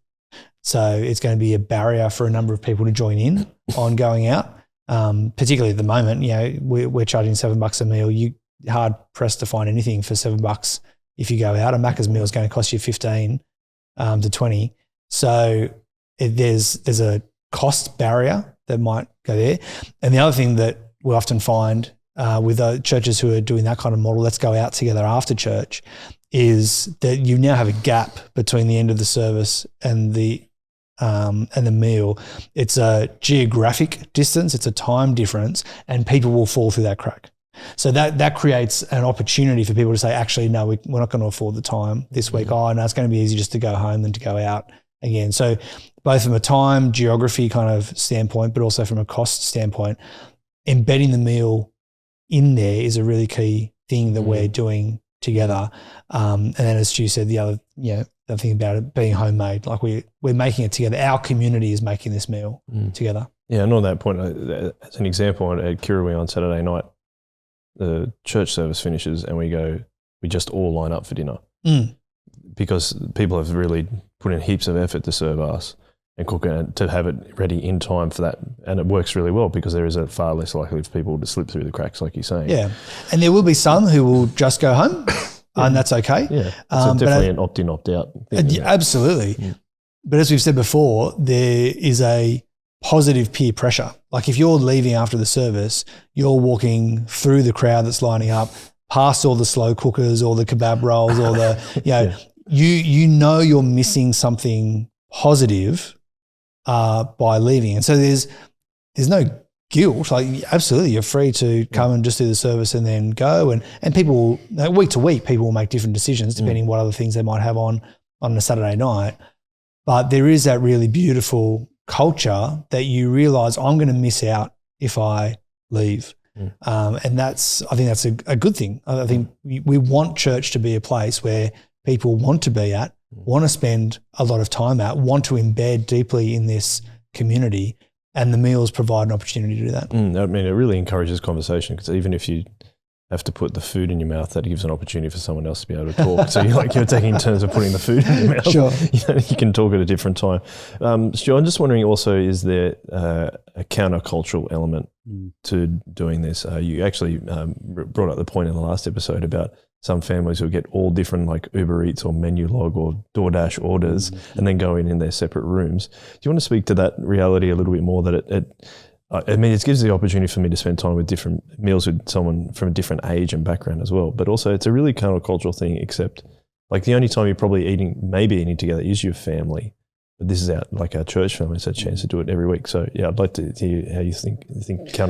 So it's going to be a barrier for a number of people to join in on going out, particularly at the moment. We're charging $7 a meal. You're hard pressed to find anything for $7 if you go out. A Macca's meal is going to cost you $15 to $20. So there's a cost barrier that might go there. And the other thing that we often find with churches who are doing that kind of model, let's go out together after church, is that you now have a gap between the end of the service and the meal. It's a geographic distance, it's a time difference, and people will fall through that crack. So that creates an opportunity for people to say, actually, no, we're not going to afford the time this week. Oh, no, it's going to be easier just to go home than to go out again. So both from a time, geography kind of standpoint, but also from a cost standpoint, embedding the meal in there is a really key thing that we're doing together. And then, as Stu said, the other thing about it being homemade, like we're making it together. Our community is making this meal together. Yeah, and on that point, as an example, at Kirrawee on Saturday night, the church service finishes and we just all line up for dinner because people have really put in heaps of effort to serve us and cook it, to have it ready in time for that. And it works really well because there is a far less likely for people to slip through the cracks, like you're saying. Yeah. And there will be some who will just go home and that's okay. Yeah. It's definitely an opt-in, opt-out thing. Absolutely. Yeah. But as we've said before, there is a positive peer pressure. Like if you're leaving after the service, you're walking through the crowd that's lining up, past all the slow cookers or the kebab rolls or the, you're missing something positive by leaving. And so there's no guilt. Like absolutely, you're free to come and just do the service and then go. And people, week to week, people will make different decisions depending what other things they might have on a Saturday night. But there is that really beautiful culture that you realise I'm going to miss out if I leave. And I think that's a good thing. I think we want church to be a place where people want to be at, want to spend a lot of time at, want to embed deeply in this community, and the meals provide an opportunity to do that. I mean, it really encourages conversation because even if you have to put the food in your mouth, that gives an opportunity for someone else to be able to talk. So you're taking turns of putting the food in your mouth. Sure. You can talk at a different time. Stu, I'm just wondering also, is there a countercultural element to doing this? You actually brought up the point in the last episode about some families who get all different like Uber Eats or Menulog or DoorDash orders and then go in their separate rooms. Do you want to speak to that reality a little bit more, that I mean, it gives the opportunity for me to spend time with different meals with someone from a different age and background as well. But also it's a really countercultural thing, except like the only time you're probably maybe eating together is your family. But this is our church family, so a chance to do it every week. So yeah, I'd like to hear how you think how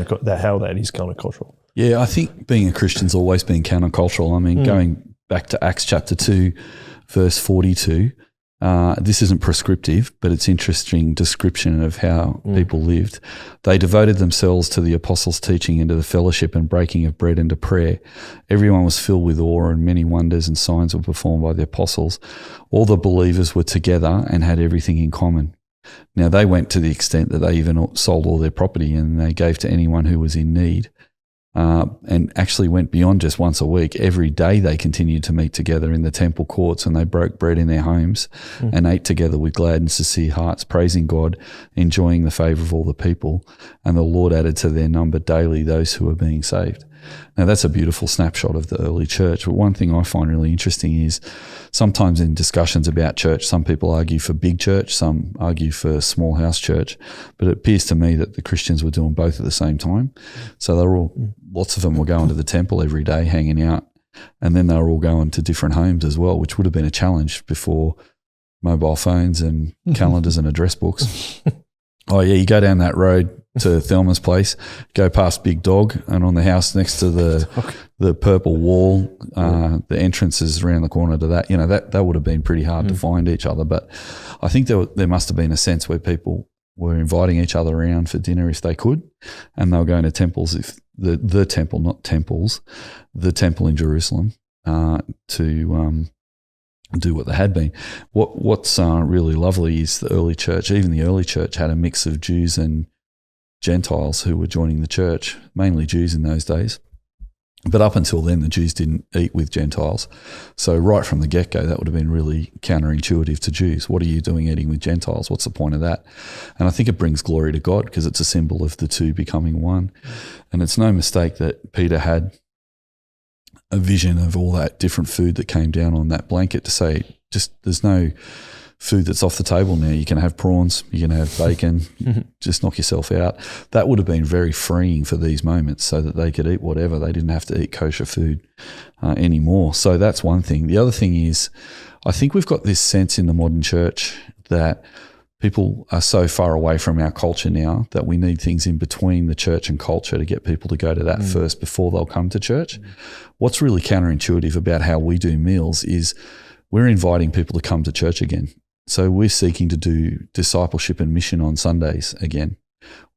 that is countercultural. Yeah, I think being a Christian's always been countercultural. I mean, going back to Acts chapter 2, verse 42, this isn't prescriptive, but it's interesting description of how people lived. They devoted themselves to the apostles' teaching and to the fellowship and breaking of bread and to prayer. Everyone was filled with awe, and many wonders and signs were performed by the apostles. All the believers were together and had everything in common. Now, they went to the extent that they even sold all their property and they gave to anyone who was in need. And actually went beyond just once a week. Every day they continued to meet together in the temple courts, and they broke bread in their homes and ate together with glad and sincere hearts, praising God, enjoying the favour of all the people. And the Lord added to their number daily those who were being saved. Now, that's a beautiful snapshot of the early church. But one thing I find really interesting is sometimes in discussions about church, some people argue for big church, some argue for small house church. But it appears to me that the Christians were doing both at the same time. So lots of them were going to the temple every day, hanging out. And then they were all going to different homes as well, which would have been a challenge before mobile phones and calendars and address books. Oh, yeah, you go down that road to Thelma's place, go past Big Dog, and on the house next to the purple wall, the entrance is around the corner to that. You know, that would have been pretty hard to find each other. But I think there must have been a sense where people were inviting each other around for dinner if they could, and they were going to temples, if the temple, not temples, the temple in Jerusalem to do what they had been. What's really lovely is the early church. Even the early church had a mix of Jews and Gentiles who were joining the church, mainly Jews in those days. But up until then, the Jews didn't eat with Gentiles. So right from the get-go, that would have been really counterintuitive to Jews. What are you doing eating with Gentiles? What's the point of that? And I think it brings glory to God because it's a symbol of the two becoming one. And it's no mistake that Peter had a vision of all that different food that came down on that blanket to say, just there's no food that's off the table now. You can have prawns, you can have bacon, just knock yourself out. That would have been very freeing for these moments so that they could eat whatever. They didn't have to eat kosher food anymore. So that's one thing. The other thing is I think we've got this sense in the modern church that people are so far away from our culture now that we need things in between the church and culture to get people to go to that first before they'll come to church. What's really counterintuitive about how we do meals is we're inviting people to come to church again. So we're seeking to do discipleship and mission on Sundays again,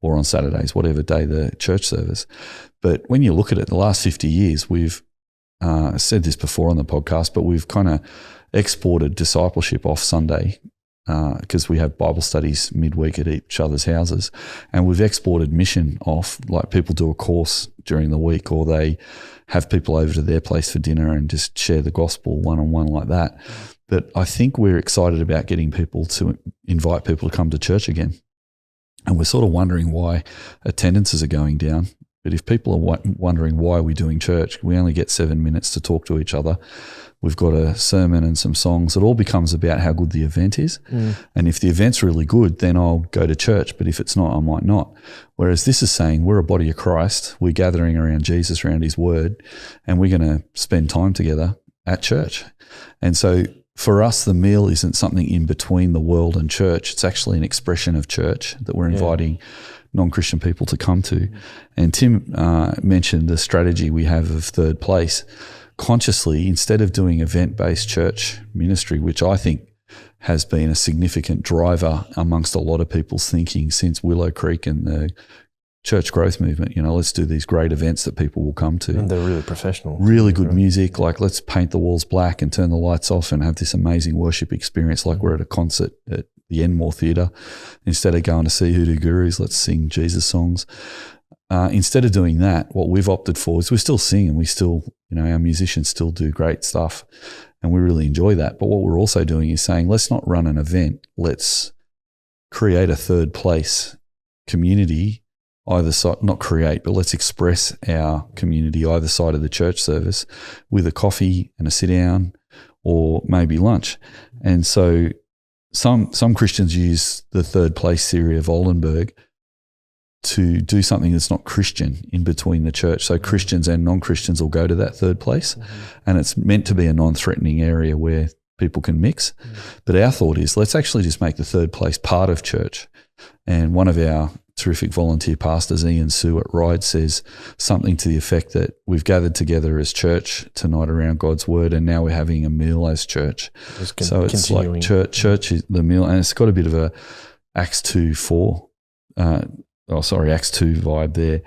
or on Saturdays, whatever day the church service. But when you look at it, the last 50 years, we've said this before on the podcast, but we've kind of exported discipleship off Sunday because we have Bible studies midweek at each other's houses, and we've exported mission off, like people do a course during the week, or they have people over to their place for dinner and just share the gospel one-on-one like that. But I think we're excited about getting people to invite people to come to church again. And we're sort of wondering why attendances are going down. But if people are wondering why we're doing church, we only get 7 minutes to talk to each other. We've got a sermon and some songs. It all becomes about how good the event is. And if the event's really good, then I'll go to church. But if it's not, I might not. Whereas this is saying we're a body of Christ. We're gathering around Jesus, around his word, and we're going to spend time together at church. And so for us, the meal isn't something in between the world and church. It's actually an expression of church that we're inviting non-Christian people to come to. And Tim mentioned the strategy we have of third place. Consciously, instead of doing event-based church ministry, which I think has been a significant driver amongst a lot of people's thinking since Willow Creek and the church growth movement, let's do these great events that people will come to. And they're really professional. Really good music, like let's paint the walls black and turn the lights off and have this amazing worship experience like we're at a concert at the Enmore Theatre. Instead of going to see Hoodoo Gurus, let's sing Jesus songs. Instead of doing that, what we've opted for is we still sing and we still, our musicians still do great stuff and we really enjoy that. But what we're also doing is saying, let's not run an event. Let's create a third place community either side, not create, but let's express our community either side of the church service with a coffee and a sit down or maybe lunch. And so some Christians use the third place theory of Oldenburg to do something that's not Christian in between the church. So Christians and non-Christians will go to that third place, and it's meant to be a non-threatening area where people can mix. But our thought is, let's actually just make the third place part of church. And one of our terrific volunteer pastors, Ian Sue at Ride, says something to the effect that we've gathered together as church tonight around God's word, and now we're having a meal as church. So it's like church is the meal, and it's got a bit of a Acts 2:4. Acts 2 vibe there.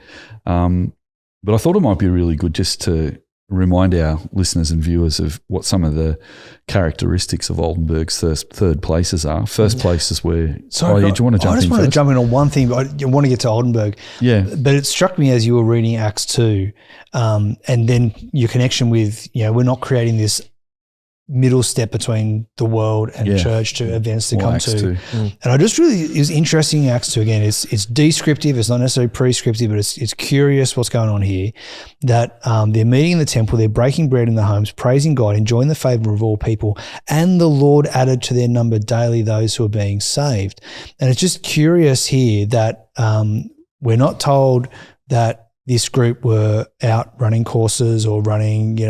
But I thought it might be really good just to remind our listeners and viewers of what some of the characteristics of Oldenburg's third places are. First place is where... Sorry, do you want to jump in? I just want to jump in on one thing, but I want to get to Oldenburg. Yeah. But it struck me as you were reading Acts 2, and then your connection with, we're not creating this middle step between the world and church to events to come to. And I just really, it was interesting in Acts 2 again. It's descriptive, it's not necessarily prescriptive, but it's curious what's going on here. That they're meeting in the temple, they're breaking bread in the homes, praising God, enjoying the favor of all people, and the Lord added to their number daily those who are being saved. And it's just curious here that we're not told that this group were out running courses or running,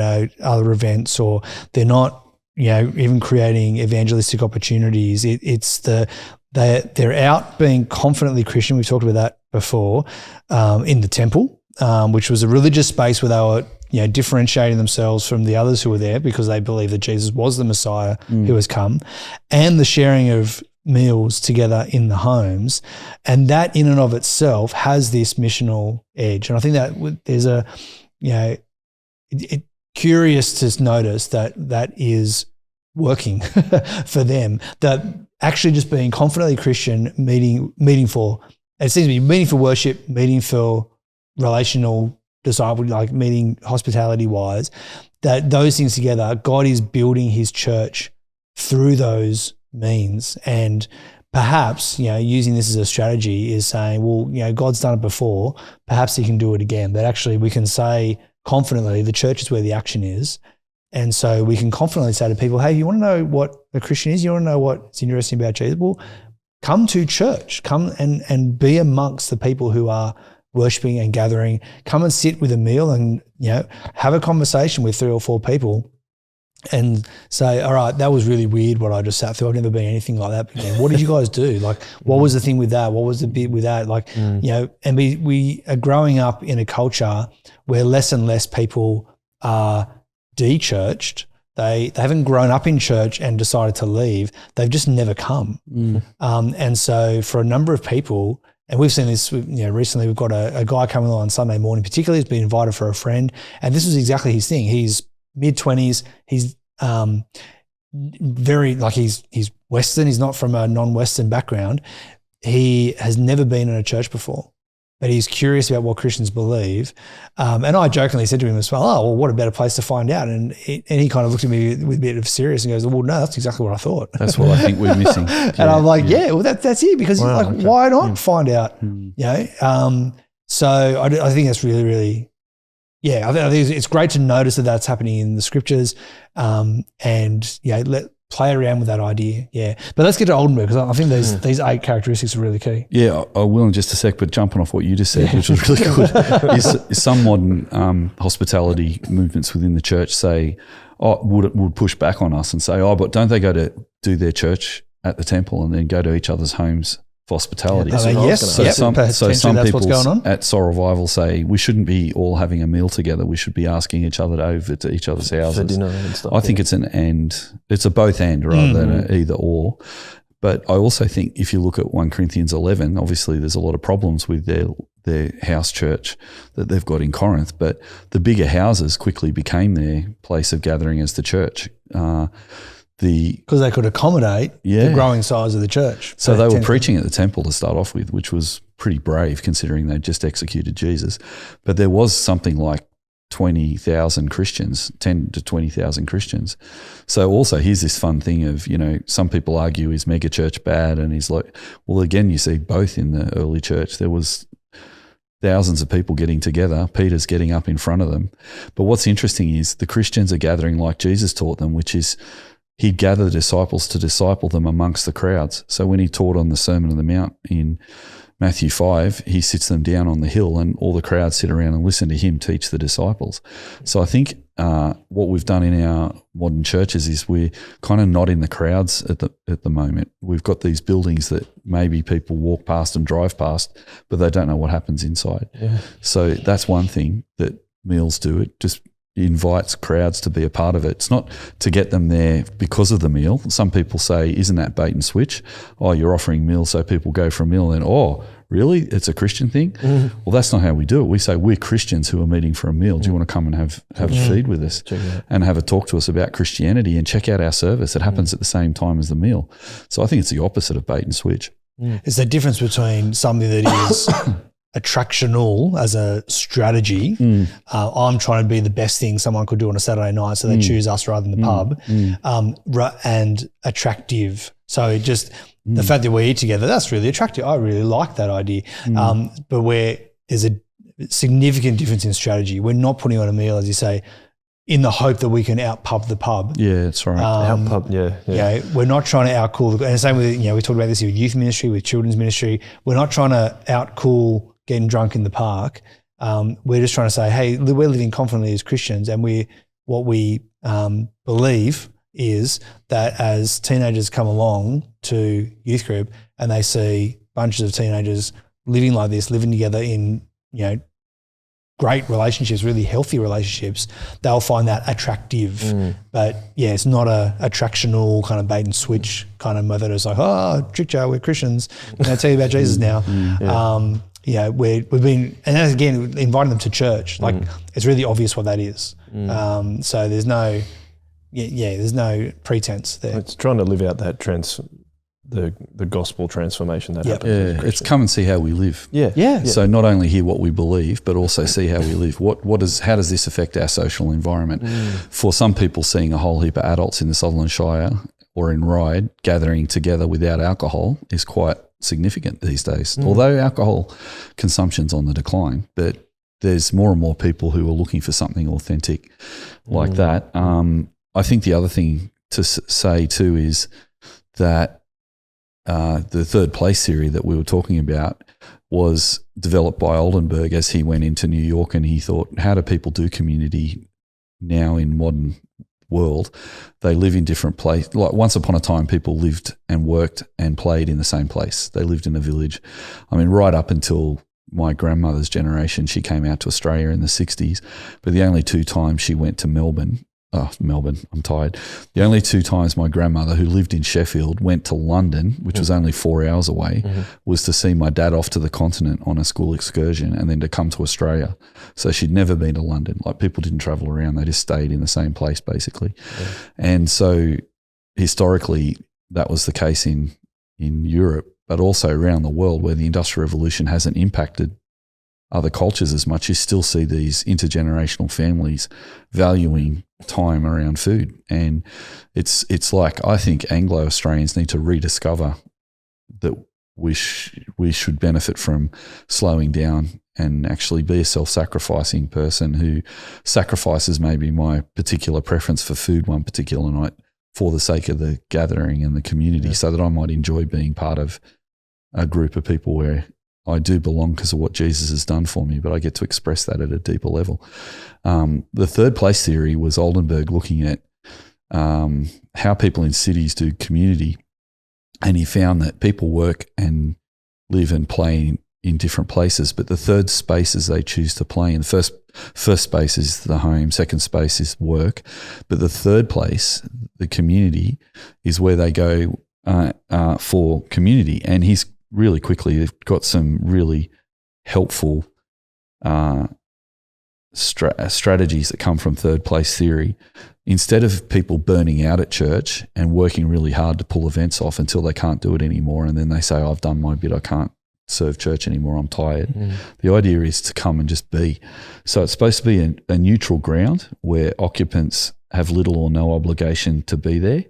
other events, or they're not, even creating evangelistic opportunities. They're out being confidently Christian. We've talked about that before, in the temple, which was a religious space where they were, differentiating themselves from the others who were there because they believed that Jesus was the Messiah who has come, and the sharing of meals together in the homes. And that in and of itself has this missional edge. And I think that there's curious to notice that is working for them, that actually just being confidently Christian, meeting for, it seems to be meeting for worship, meeting for relational disciple, like meeting hospitality wise, that those things together, God is building his church through those means. And perhaps, using this as a strategy is saying, well, God's done it before, perhaps he can do it again. That actually we can say confidently the church is where the action is. And so we can confidently say to people, hey, you want to know what a Christian is? You want to know what's interesting about Jesus? Well, come to church, come and be amongst the people who are worshiping and gathering. Come and sit with a meal and, have a conversation with 3 or 4 people and say, all right, that was really weird what I just sat through. I've never been anything like that before. What did you guys do? Like, what was the thing with that? What was the bit with that? Like, and we are growing up in a culture where less and less people are de-churched. They haven't grown up in church and decided to leave. They've just never come. And so for a number of people, and we've seen this, recently we've got a guy coming on Sunday morning, particularly who's been invited for a friend. And this was exactly his thing. He's mid-20s. He's very, he's Western. He's not from a non-Western background. He has never been in a church before, but he's curious about what Christians believe. And I jokingly said to him as well, what a better place to find out. And he kind of looked at me with a bit of serious and goes, well, no, that's exactly what I thought. That's what I think we're missing. And I'm like, well, that's it, because why not find out? So I think that's really, really, I think it's great to notice that that's happening in the scriptures, and play around with that idea. But let's get to Oldenburg, because I think these 8 characteristics are really key. I will in just a sec, but jumping off what you just said, which was really good, is some modern hospitality movements within the church say, would push back on us and say, but don't they go to do their church at the temple and then go to each other's homes for hospitality? Some people at Soul Revival say we shouldn't be all having a meal together. We should be asking each other over to each other's houses. For dinner and stuff. I think it's an and. It's a both and rather than an either or. But I also think if you look at 1 Corinthians 11, obviously there's a lot of problems with their house church that they've got in Corinth, but the bigger houses quickly became their place of gathering as the church. Because they could accommodate the growing size of the church. So they were preaching at the temple to start off with, which was pretty brave considering they just executed Jesus. But there was something like 20,000 Christians, 10 to 20,000 Christians. So also here's this fun thing of, some people argue, is mega church bad? And he's like, well, again, you see both in the early church. There was thousands of people getting together. Peter's getting up in front of them. But what's interesting is the Christians are gathering like Jesus taught them, which is he'd gather the disciples to disciple them amongst the crowds. So when he taught on the Sermon on the Mount in Matthew 5, he sits them down on the hill and all the crowds sit around and listen to him teach the disciples. So I think what we've done in our modern churches is we're kind of not in the crowds at the moment. We've got these buildings that maybe people walk past and drive past, but they don't know what happens inside. Yeah. So that's one thing that meals do. It just invites crowds to be a part of it. It's not to get them there because of the meal. Some people say, isn't that bait and switch? Oh, you're offering meals so people go for a meal and oh, really? It's a Christian thing? Well, that's not how we do it. We say we're Christians who are meeting for a meal. Do you want to come and have a feed with us and have a talk to us about Christianity and check out our service? It happens at the same time as the meal. So I think it's the opposite of bait and switch. It's the difference between something that is attractional as a strategy. I'm trying to be the best thing someone could do on a Saturday night, so they choose us rather than the pub, and attractive. So just the fact that we eat together, that's really attractive. I really like that idea. But there's a significant difference in strategy. We're not putting on a meal, as you say, in the hope that we can out-pub the pub. Yeah, that's right. Out-pub, yeah. We're not trying to out-cool and the same with, we talked about this with youth ministry, with children's ministry. We're not trying to out-cool getting drunk in the park. We're just trying to say, hey, we're living confidently as Christians, and what we believe is that as teenagers come along to youth group and they see bunches of teenagers living like this, living together in, great relationships, really healthy relationships, they'll find that attractive. But it's not a attractional kind of bait and switch kind of method. It's like, oh, tricked you, we're Christians. I'll tell you about Jesus now. We've been, and then again, inviting them to church. Like it's really obvious what that is. So there's no, there's no pretense there. It's trying to live out that the gospel transformation that happens. It's come and see how we live. Yeah. So not only hear what we believe, but also see how we live. How does this affect our social environment? For some people, seeing a whole heap of adults in the Sutherland Shire or in Ryde gathering together without alcohol is quite significant these days. Although alcohol consumption's on the decline, but there's more and more people who are looking for something authentic like that. I think the other thing to say too is that the third place theory that we were talking about was developed by Oldenburg as he went into New York, and he thought, how do people do community now in modern world? They live in different places. Like once upon a time, people lived and worked and played in the same place. They lived in a village. I mean, right up until my grandmother's generation, she came out to Australia in the 60s, but the only two times she went to Melbourne, I'm tired. The only two times my grandmother, who lived in Sheffield, went to London, which was only 4 hours away, was to see my dad off to the continent on a school excursion and then to come to Australia. So she'd never been to London. Like people didn't travel around. They just stayed in the same place basically. And so historically that was the case in Europe, but also around the world where the Industrial Revolution hasn't impacted other cultures as much. You still see these intergenerational families valuing time around food. And it's like, I think Anglo-Australians need to rediscover that we should benefit from slowing down and actually be a self-sacrificing person who sacrifices maybe my particular preference for food one particular night for the sake of the gathering and the community, so that I might enjoy being part of a group of people where I do belong because of what Jesus has done for me, but I get to express that at a deeper level. The third place theory was Oldenburg looking at how people in cities do community, and he found that people work and live and play in different places, but the third spaces they choose to play in, the first space is the home, second space is work, but the third place, the community, is where they go for community. And he's really quickly got some really helpful strategies that come from third place theory. Instead of people burning out at church and working really hard to pull events off until they can't do it anymore, and then they say, I've done my bit, I can't serve church anymore, I'm tired. The idea is to come and just be. So it's supposed to be a neutral ground where occupants have little or no obligation to be there.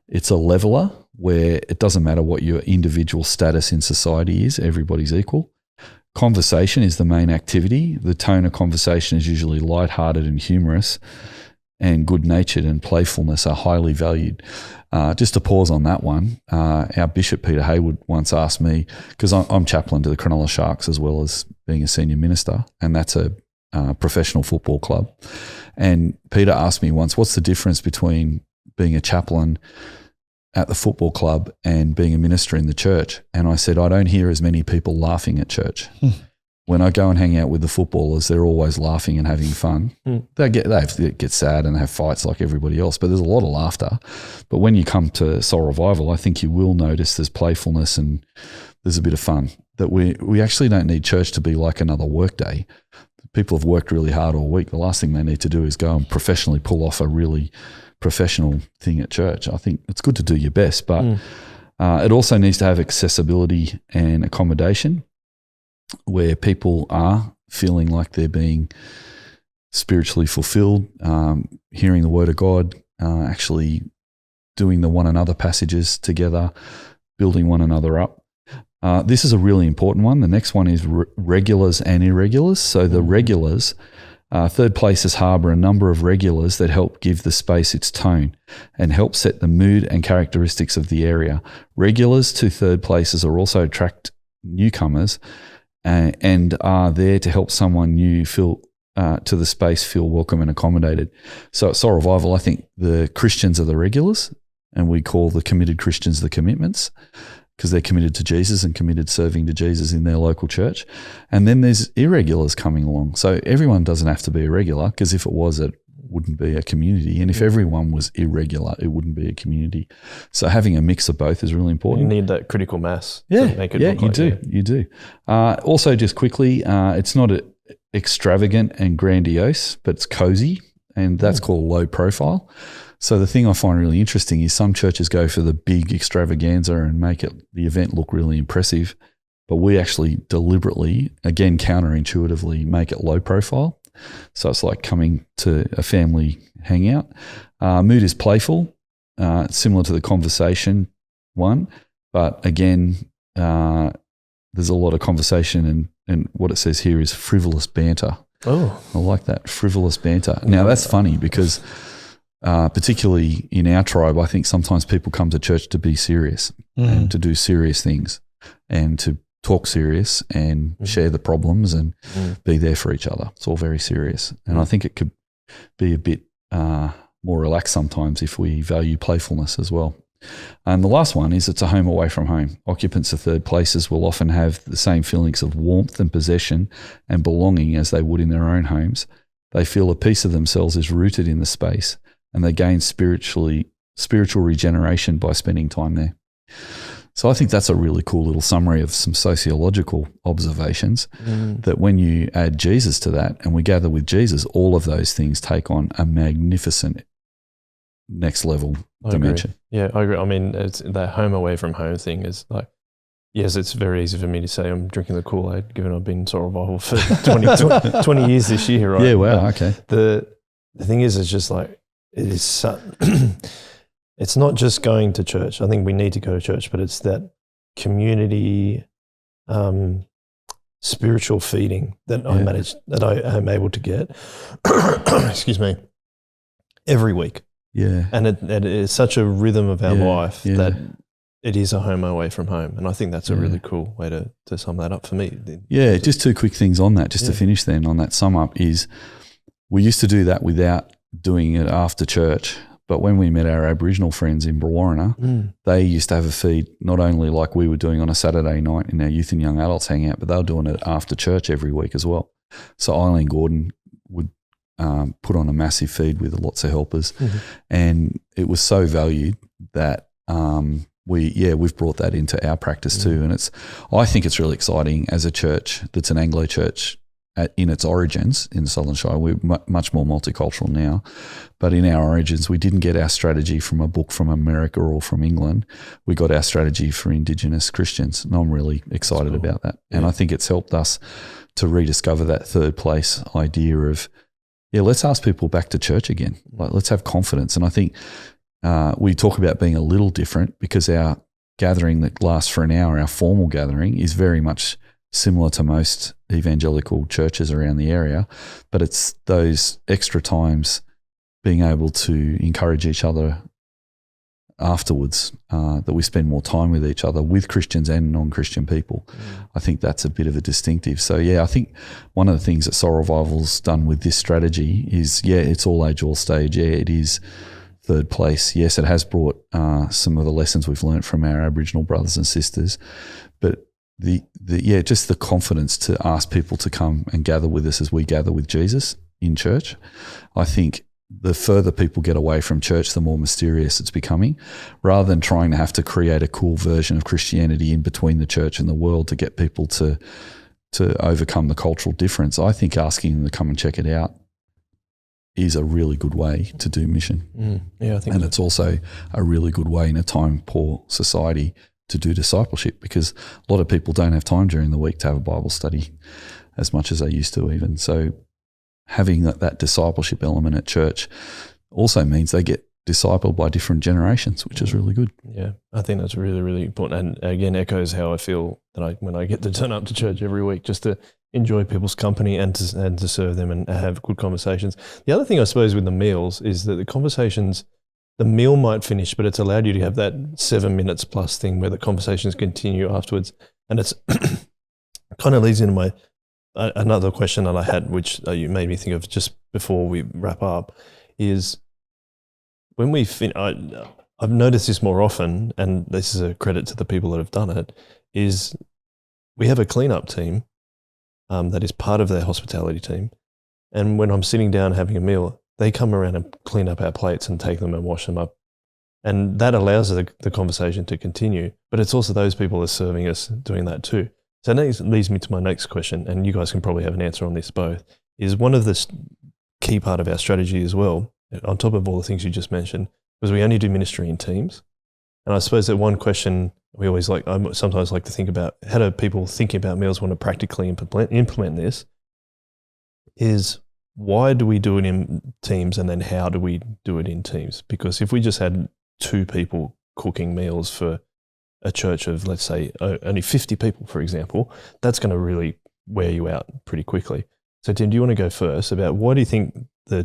It's a leveler where it doesn't matter what your individual status in society is, everybody's equal. Conversation is the main activity. The tone of conversation is usually lighthearted and humorous. and good-natured and playfulness are highly valued. Just to pause on that one, our Bishop Peter Haywood once asked me, because I'm chaplain to the Cronulla Sharks as well as being a senior minister, and that's a professional football club. And Peter asked me once, what's the difference between being a chaplain at the football club and being a minister in the church? And I said, I don't hear as many people laughing at church. When I go and hang out with the footballers, they're always laughing and having fun. They get sad and have fights like everybody else, but there's a lot of laughter. But when you come to Soul Revival, I think you will notice there's playfulness and there's a bit of fun. That we actually don't need church to be like another work day. People have worked really hard all week. The last thing they need to do is go and professionally pull off a really professional thing at church. I think it's good to do your best, but it also needs to have accessibility and accommodation, where people are feeling like they're being spiritually fulfilled, hearing the word of God, actually doing the one another passages together, building one another up. This is a really important one. The next one is regulars and irregulars. So the regulars, third places harbour a number of regulars that help give the space its tone and help set the mood and characteristics of the area. Regulars to third places are also attract newcomers and are there to help someone new feel to the space feel welcome and accommodated. So at Soul Revival, I think the Christians are the regulars, and we call the committed Christians the commitments, because they're committed to Jesus and committed serving to Jesus in their local church. And then there's irregulars coming along. So everyone doesn't have to be a regular, because if it was, it wouldn't be a community. And if everyone was irregular, it wouldn't be a community. So having a mix of both is really important. You need that critical mass to make it look like you do. Also, just quickly, it's not extravagant and grandiose, but it's cozy, and that's called low profile. So the thing I find really interesting is some churches go for the big extravaganza and make the event look really impressive, but we actually deliberately, again counterintuitively, make it low profile. So it's like coming to a family hangout. Mood is playful, similar to the conversation one, but again, there's a lot of conversation, and what it says here is frivolous banter. Oh, I like that, frivolous banter. Now that's funny because particularly in our tribe, I think sometimes people come to church to be serious and to do serious things and to talk serious and share the problems and be there for each other. It's all very serious. And I think it could be a bit more relaxed sometimes if we value playfulness as well. And the last one is it's a home away from home. Occupants of third places will often have the same feelings of warmth and possession and belonging as they would in their own homes. They feel a piece of themselves is rooted in the space, and they gain spiritual regeneration by spending time there. So I think that's a really cool little summary of some sociological observations that when you add Jesus to that and we gather with Jesus, all of those things take on a magnificent next level dimension. Yeah, I agree. I mean, it's that home away from home thing is like, yes, it's very easy for me to say I'm drinking the Kool-Aid, given I've been in Soul Revival for 20 years this year, right? Yeah, wow, okay. The thing is, it's just like, it is it's not just going to church. I think we need to go to church, but it's that community spiritual feeding that I am able to get excuse me, every week. Yeah. And it is such a rhythm of our life that it is a home away from home. And I think that's a really cool way to sum that up for me. Yeah, just two quick things on that, just to finish then on that sum up is we used to do that without doing it after church. But when we met our Aboriginal friends in Brewarrina, they used to have a feed, not only like we were doing on a Saturday night in our youth and young adults hangout, but they were doing it after church every week as well. So Eileen Gordon would put on a massive feed with lots of helpers, and it was so valued that we've brought that into our practice too. And I think it's really exciting as a church that's an Anglo church in its origins in the Southern Shire. We're much more multicultural now, but in our origins, we didn't get our strategy from a book from America or from England. We got our strategy for Indigenous Christians, and I'm really excited about that. And I think it's helped us to rediscover that third place idea of, let's ask people back to church again. Like, let's have confidence. And I think we talk about being a little different because our gathering that lasts for an hour, our formal gathering, is very much similar to most evangelical churches around the area, but it's those extra times being able to encourage each other afterwards, that we spend more time with each other, with Christians and non-Christian people. I think that's a bit of a distinctive. So I think one of the things that Soul Revival's done with this strategy is, it's all age, all stage. It is third place. Yes, it has brought some of the lessons we've learned from our Aboriginal brothers and sisters, but just the confidence to ask people to come and gather with us as we gather with Jesus in church. I think the further people get away from church, the more mysterious it's becoming, rather than trying to have to create a cool version of Christianity in between the church and the world to get people to overcome the cultural difference. I think asking them to come and check it out is a really good way to do mission. Yeah, I think and it's also a really good way in a time-poor society to do discipleship, because a lot of people don't have time during the week to have a Bible study as much as they used to even. So having that discipleship element at church also means they get discipled by different generations, which is really good. Yeah, I think that's really, really important. And again, echoes how I feel that when I get to turn up to church every week, just to enjoy people's company and to serve them and have good conversations. The other thing I suppose with the meals is that the meal might finish, but it's allowed you to have that 7 minutes plus thing where the conversations continue afterwards. And it's kind of leads into another question that I had, which you made me think of just before we wrap up, is when I've noticed this more often, and this is a credit to the people that have done it, is we have a cleanup team that is part of their hospitality team. And when I'm sitting down having a meal, they come around and clean up our plates and take them and wash them up. And that allows the conversation to continue. But it's also those people that are serving us doing that too. So that leads me to my next question, and you guys can probably have an answer on this both, is one of the key part of our strategy as well, on top of all the things you just mentioned, was we only do ministry in teams. And I suppose that one question I sometimes like to think about, how do people thinking about meals want to practically implement this, is why do we do it in teams, and then how do we do it in teams? Because if we just had 2 people cooking meals for a church of, let's say, only 50 people, for example, that's going to really wear you out pretty quickly. So Tim, do you want to go first about why do you think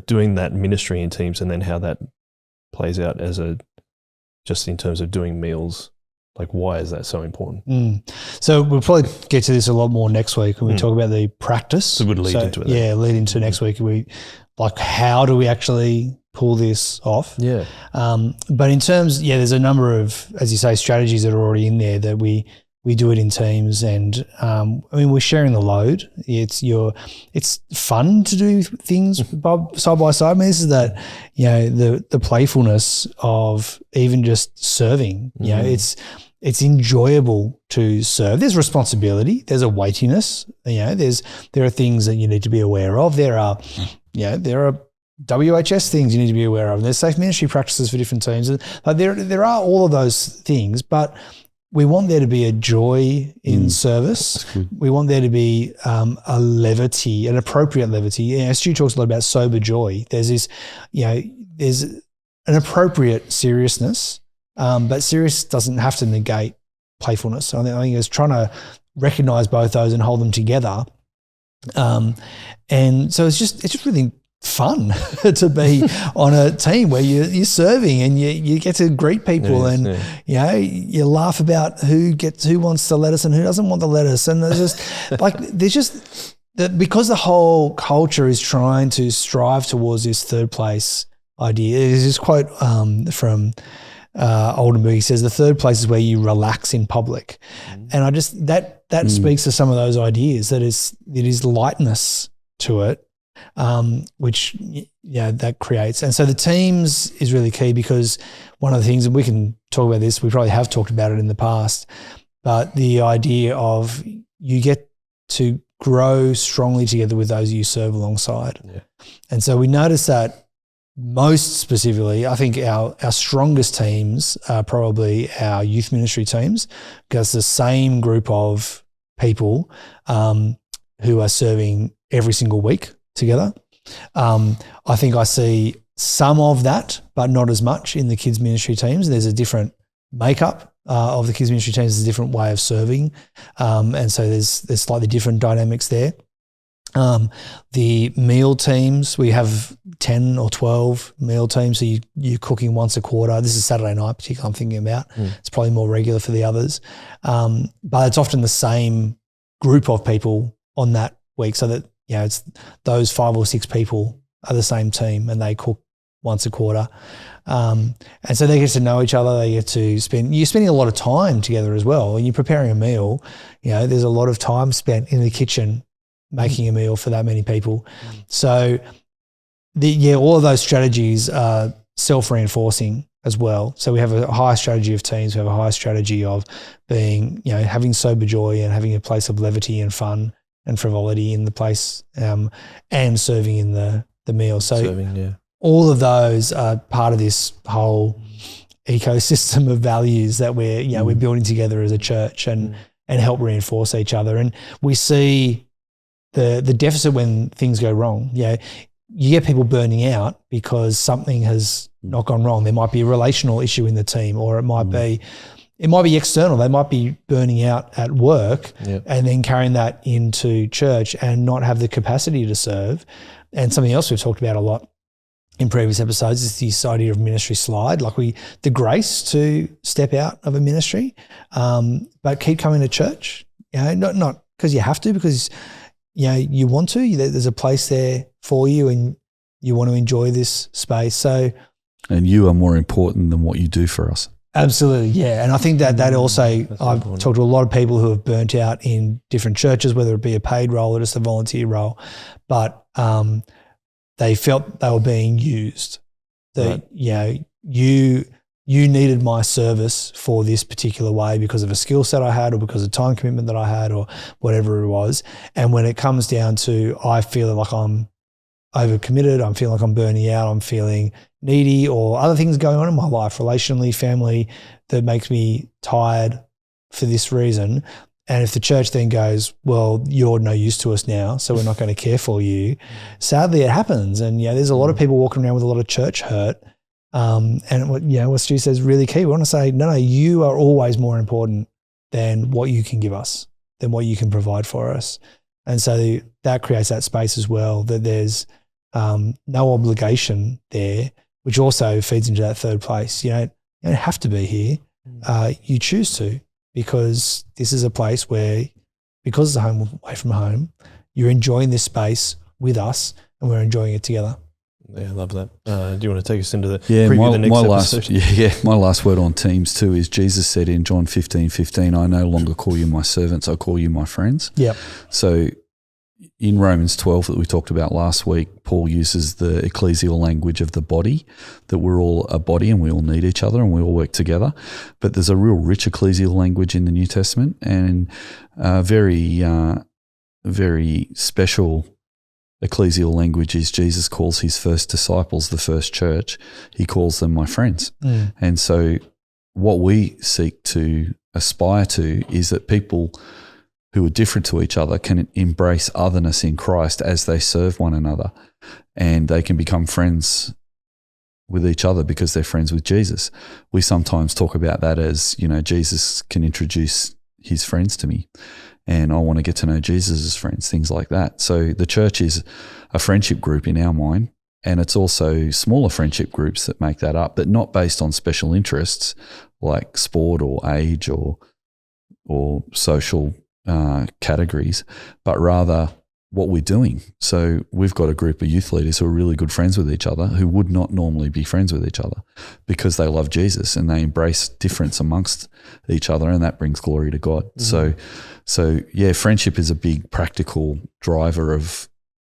doing that ministry in teams, and then how that plays out just in terms of doing meals, like why is that so important? So we'll probably get to this a lot more next week when we talk about the practice. So we'd lead into it. Yeah, lead into next week. How do we actually pull this off? Yeah. But in terms, there's a number of, as you say, strategies that are already in there that we do it in teams, and we're sharing the load. It's fun to do things side by side. This is that, the playfulness of even just serving. It's enjoyable to serve. There's responsibility. There's a weightiness. There are things that you need to be aware of. There are WHS things you need to be aware of. There's safe ministry practices for different teams. There are all of those things, but we want there to be a joy in service. We want there to be a levity, an appropriate levity. Stu talks a lot about sober joy. There's this, there's an appropriate seriousness, but serious doesn't have to negate playfulness. So I think it's trying to recognize both those and hold them together. And so it's just really fun to be on a team where you're serving and you get to greet people, and you laugh about who wants the lettuce and who doesn't want the lettuce, and there's just because the whole culture is trying to strive towards this third place idea. There's this quote from Oldenburg. He says the third place is where you relax in public, and I just that speaks to some of those ideas, that it is lightness to it. Which that creates. And so the teams is really key, because one of the things, and we can talk about this, we probably have talked about it in the past, but the idea of you get to grow strongly together with those you serve alongside. And so we notice that most specifically, I think our strongest teams are probably our youth ministry teams, because the same group of people who are serving every single week together. I think I see some of that, but not as much in the kids ministry teams. There's a different makeup of the kids ministry teams. There's a different way of serving. And so there's slightly different dynamics there. The meal teams, we have 10 or 12 meal teams. So you're cooking once a quarter. This is Saturday night, particularly I'm thinking about. It's probably more regular for the others. But it's often the same group of people on that week, so that, it's those 5 or 6 people are the same team and they cook once a quarter. And so they get to know each other. They get to you're spending a lot of time together as well. When you're preparing a meal, there's a lot of time spent in the kitchen making a meal for that many people. So all of those strategies are self-reinforcing as well. So we have a high strategy of teams. We have a high strategy of being, having sober joy and having a place of levity and fun and frivolity in the place, and serving in the meal. So all of those are part of this whole ecosystem of values that we're building together as a church and help reinforce each other. And we see the deficit when things go wrong. You get people burning out because something has not gone wrong. There might be a relational issue in the team, or it might be external. They might be burning out at work and then carrying that into church and not have the capacity to serve. And something else we've talked about a lot in previous episodes is this idea of ministry slide, the grace to step out of a ministry, but keep coming to church. Not because you have to, because you want to. There's a place there for you, and you want to enjoy this space. And you are more important than what you do for us. Absolutely, yeah. And I think that also, I've talked to a lot of people who have burnt out in different churches, whether it be a paid role or just a volunteer role, but they felt they were being used. That you needed my service for this particular way because of a skill set I had, or because of time commitment that I had, or whatever it was. And when it comes down to, I feel like I'm overcommitted, I'm feeling like I'm burning out, I'm feeling needy, or other things going on in my life, relationally, family, that makes me tired for this reason. And if the church then goes, well, you're no use to us now, so we're not going to care for you. Sadly, it happens. And there's a lot of people walking around with a lot of church hurt. And what Stu says is really key. We want to say, no, you are always more important than what you can give us, than what you can provide for us. And so that creates that space as well, that there's no obligation there, which also feeds into that third place. You don't have to be here. You choose to, because this is a place where, because it's a home away from home, you're enjoying this space with us, and we're enjoying it together. Yeah, I love that. Do you want to take us into the preview the next episode? My last word on teams too is Jesus said in John 15:15, I no longer call you my servants, I call you my friends. Yep. So in Romans 12 that we talked about last week, Paul uses the ecclesial language of the body, that we're all a body and we all need each other and we all work together. But there's a real rich ecclesial language in the New Testament, and very special ecclesial language is Jesus calls his first disciples, the first church, he calls them my friends. And so what we seek to aspire to is that people who are different to each other can embrace otherness in Christ as they serve one another, and they can become friends with each other because they're friends with Jesus. We sometimes talk about that as, Jesus can introduce his friends to me, and I want to get to know Jesus' friends, things like that. So the church is a friendship group in our mind, and it's also smaller friendship groups that make that up, but not based on special interests like sport or age or social categories, but rather what we're doing. So we've got a group of youth leaders who are really good friends with each other, who would not normally be friends with each other, because they love Jesus and they embrace difference amongst each other, and that brings glory to God. So friendship is a big practical driver of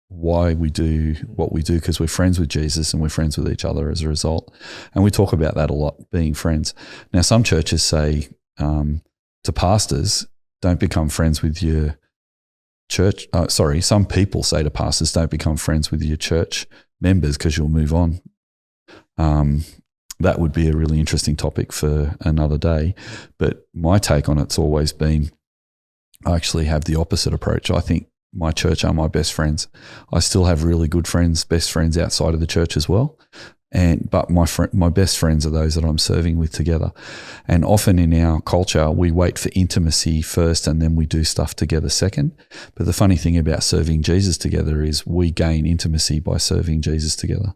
why we do what we do, because we're friends with Jesus and we're friends with each other as a result. And we talk about that a lot, being friends. Now, some churches say to pastors, don't become friends with your church. Some people say to pastors, don't become friends with your church members because you'll move on. That would be a really interesting topic for another day. But my take on it's always been, I actually have the opposite approach. I think my church are my best friends. I still have really good friends, best friends outside of the church as well. But my best friends are those that I'm serving with together. And often in our culture, we wait for intimacy first and then we do stuff together second. But the funny thing about serving Jesus together is we gain intimacy by serving Jesus together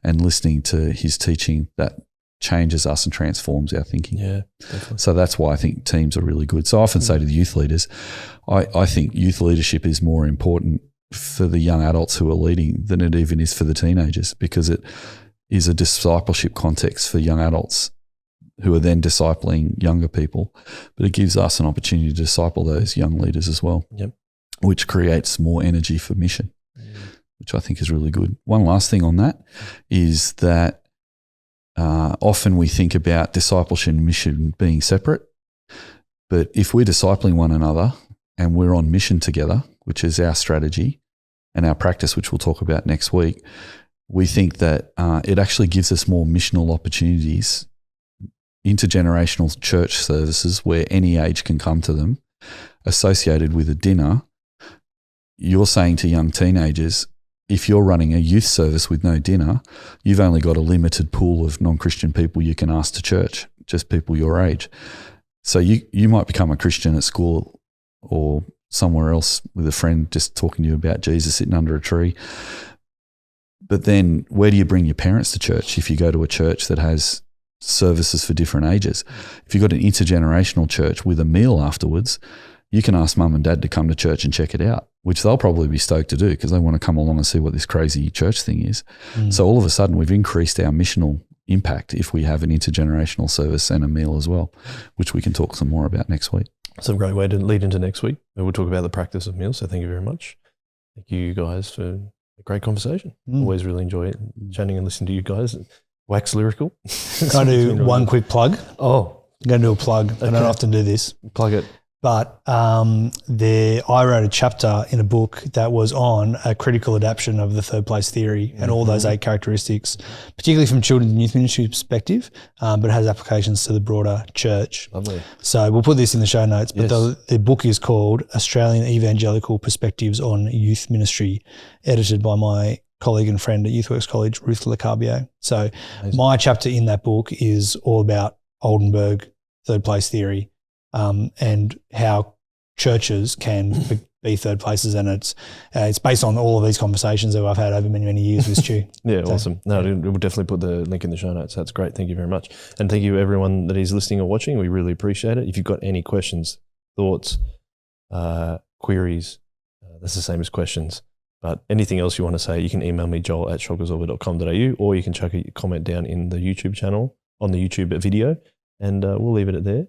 and listening to his teaching that changes us and transforms our thinking. Yeah, definitely. So that's why I think teams are really good. So I often say to the youth leaders, I think youth leadership is more important for the young adults who are leading than it even is for the teenagers, because it is a discipleship context for young adults who are then discipling younger people. But it gives us an opportunity to disciple those young leaders as well, which creates more energy for mission, which I think is really good. One last thing on that is that often we think about discipleship and mission being separate, but if we're discipling one another and we're on mission together, which is our strategy and our practice, which we'll talk about next week, we think that it actually gives us more missional opportunities, intergenerational church services where any age can come to them, associated with a dinner. You're saying to young teenagers, if you're running a youth service with no dinner, you've only got a limited pool of non-Christian people you can ask to church, just people your age. So you might become a Christian at school or somewhere else with a friend just talking to you about Jesus sitting under a tree. But then where do you bring your parents to church if you go to a church that has services for different ages? If you've got an intergenerational church with a meal afterwards, you can ask mum and dad to come to church and check it out, which they'll probably be stoked to do because they want to come along and see what this crazy church thing is. So all of a sudden we've increased our missional impact if we have an intergenerational service and a meal as well, which we can talk some more about next week. That's a great way to lead into next week. We'll talk about the practice of meals. So thank you very much. Thank you guys for a great conversation. Always really enjoy it, chatting and listening to you guys. Wax lyrical. Can I do one quick plug? Oh. I'm going to do a plug. Okay. I don't often do this. Plug it. But I wrote a chapter in a book that was on a critical adaptation of the third place theory and all those 8 characteristics, particularly from children's and youth ministry perspective, but it has applications to the broader church. Lovely. So we'll put this in the show notes, but the book is called Australian Evangelical Perspectives on Youth Ministry, edited by my colleague and friend at YouthWorks College, Ruth Lecarbio. So my chapter in that book is all about Oldenburg, third place theory, and how churches can be third places, and it's based on all of these conversations that I've had over many, many years with Stu. Awesome. No, we'll definitely put the link in the show notes. That's great. Thank you very much. And thank you everyone that is listening or watching. We really appreciate it. If you've got any questions, thoughts, queries, that's the same as questions. But anything else you want to say, you can email me, joel@shockabsorber.com.au, or you can chuck a comment down in the YouTube channel, on the YouTube video, and we'll leave it there.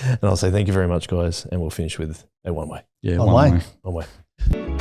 And I'll say thank you very much, guys, and we'll finish with a one way. Yeah, one way. One way.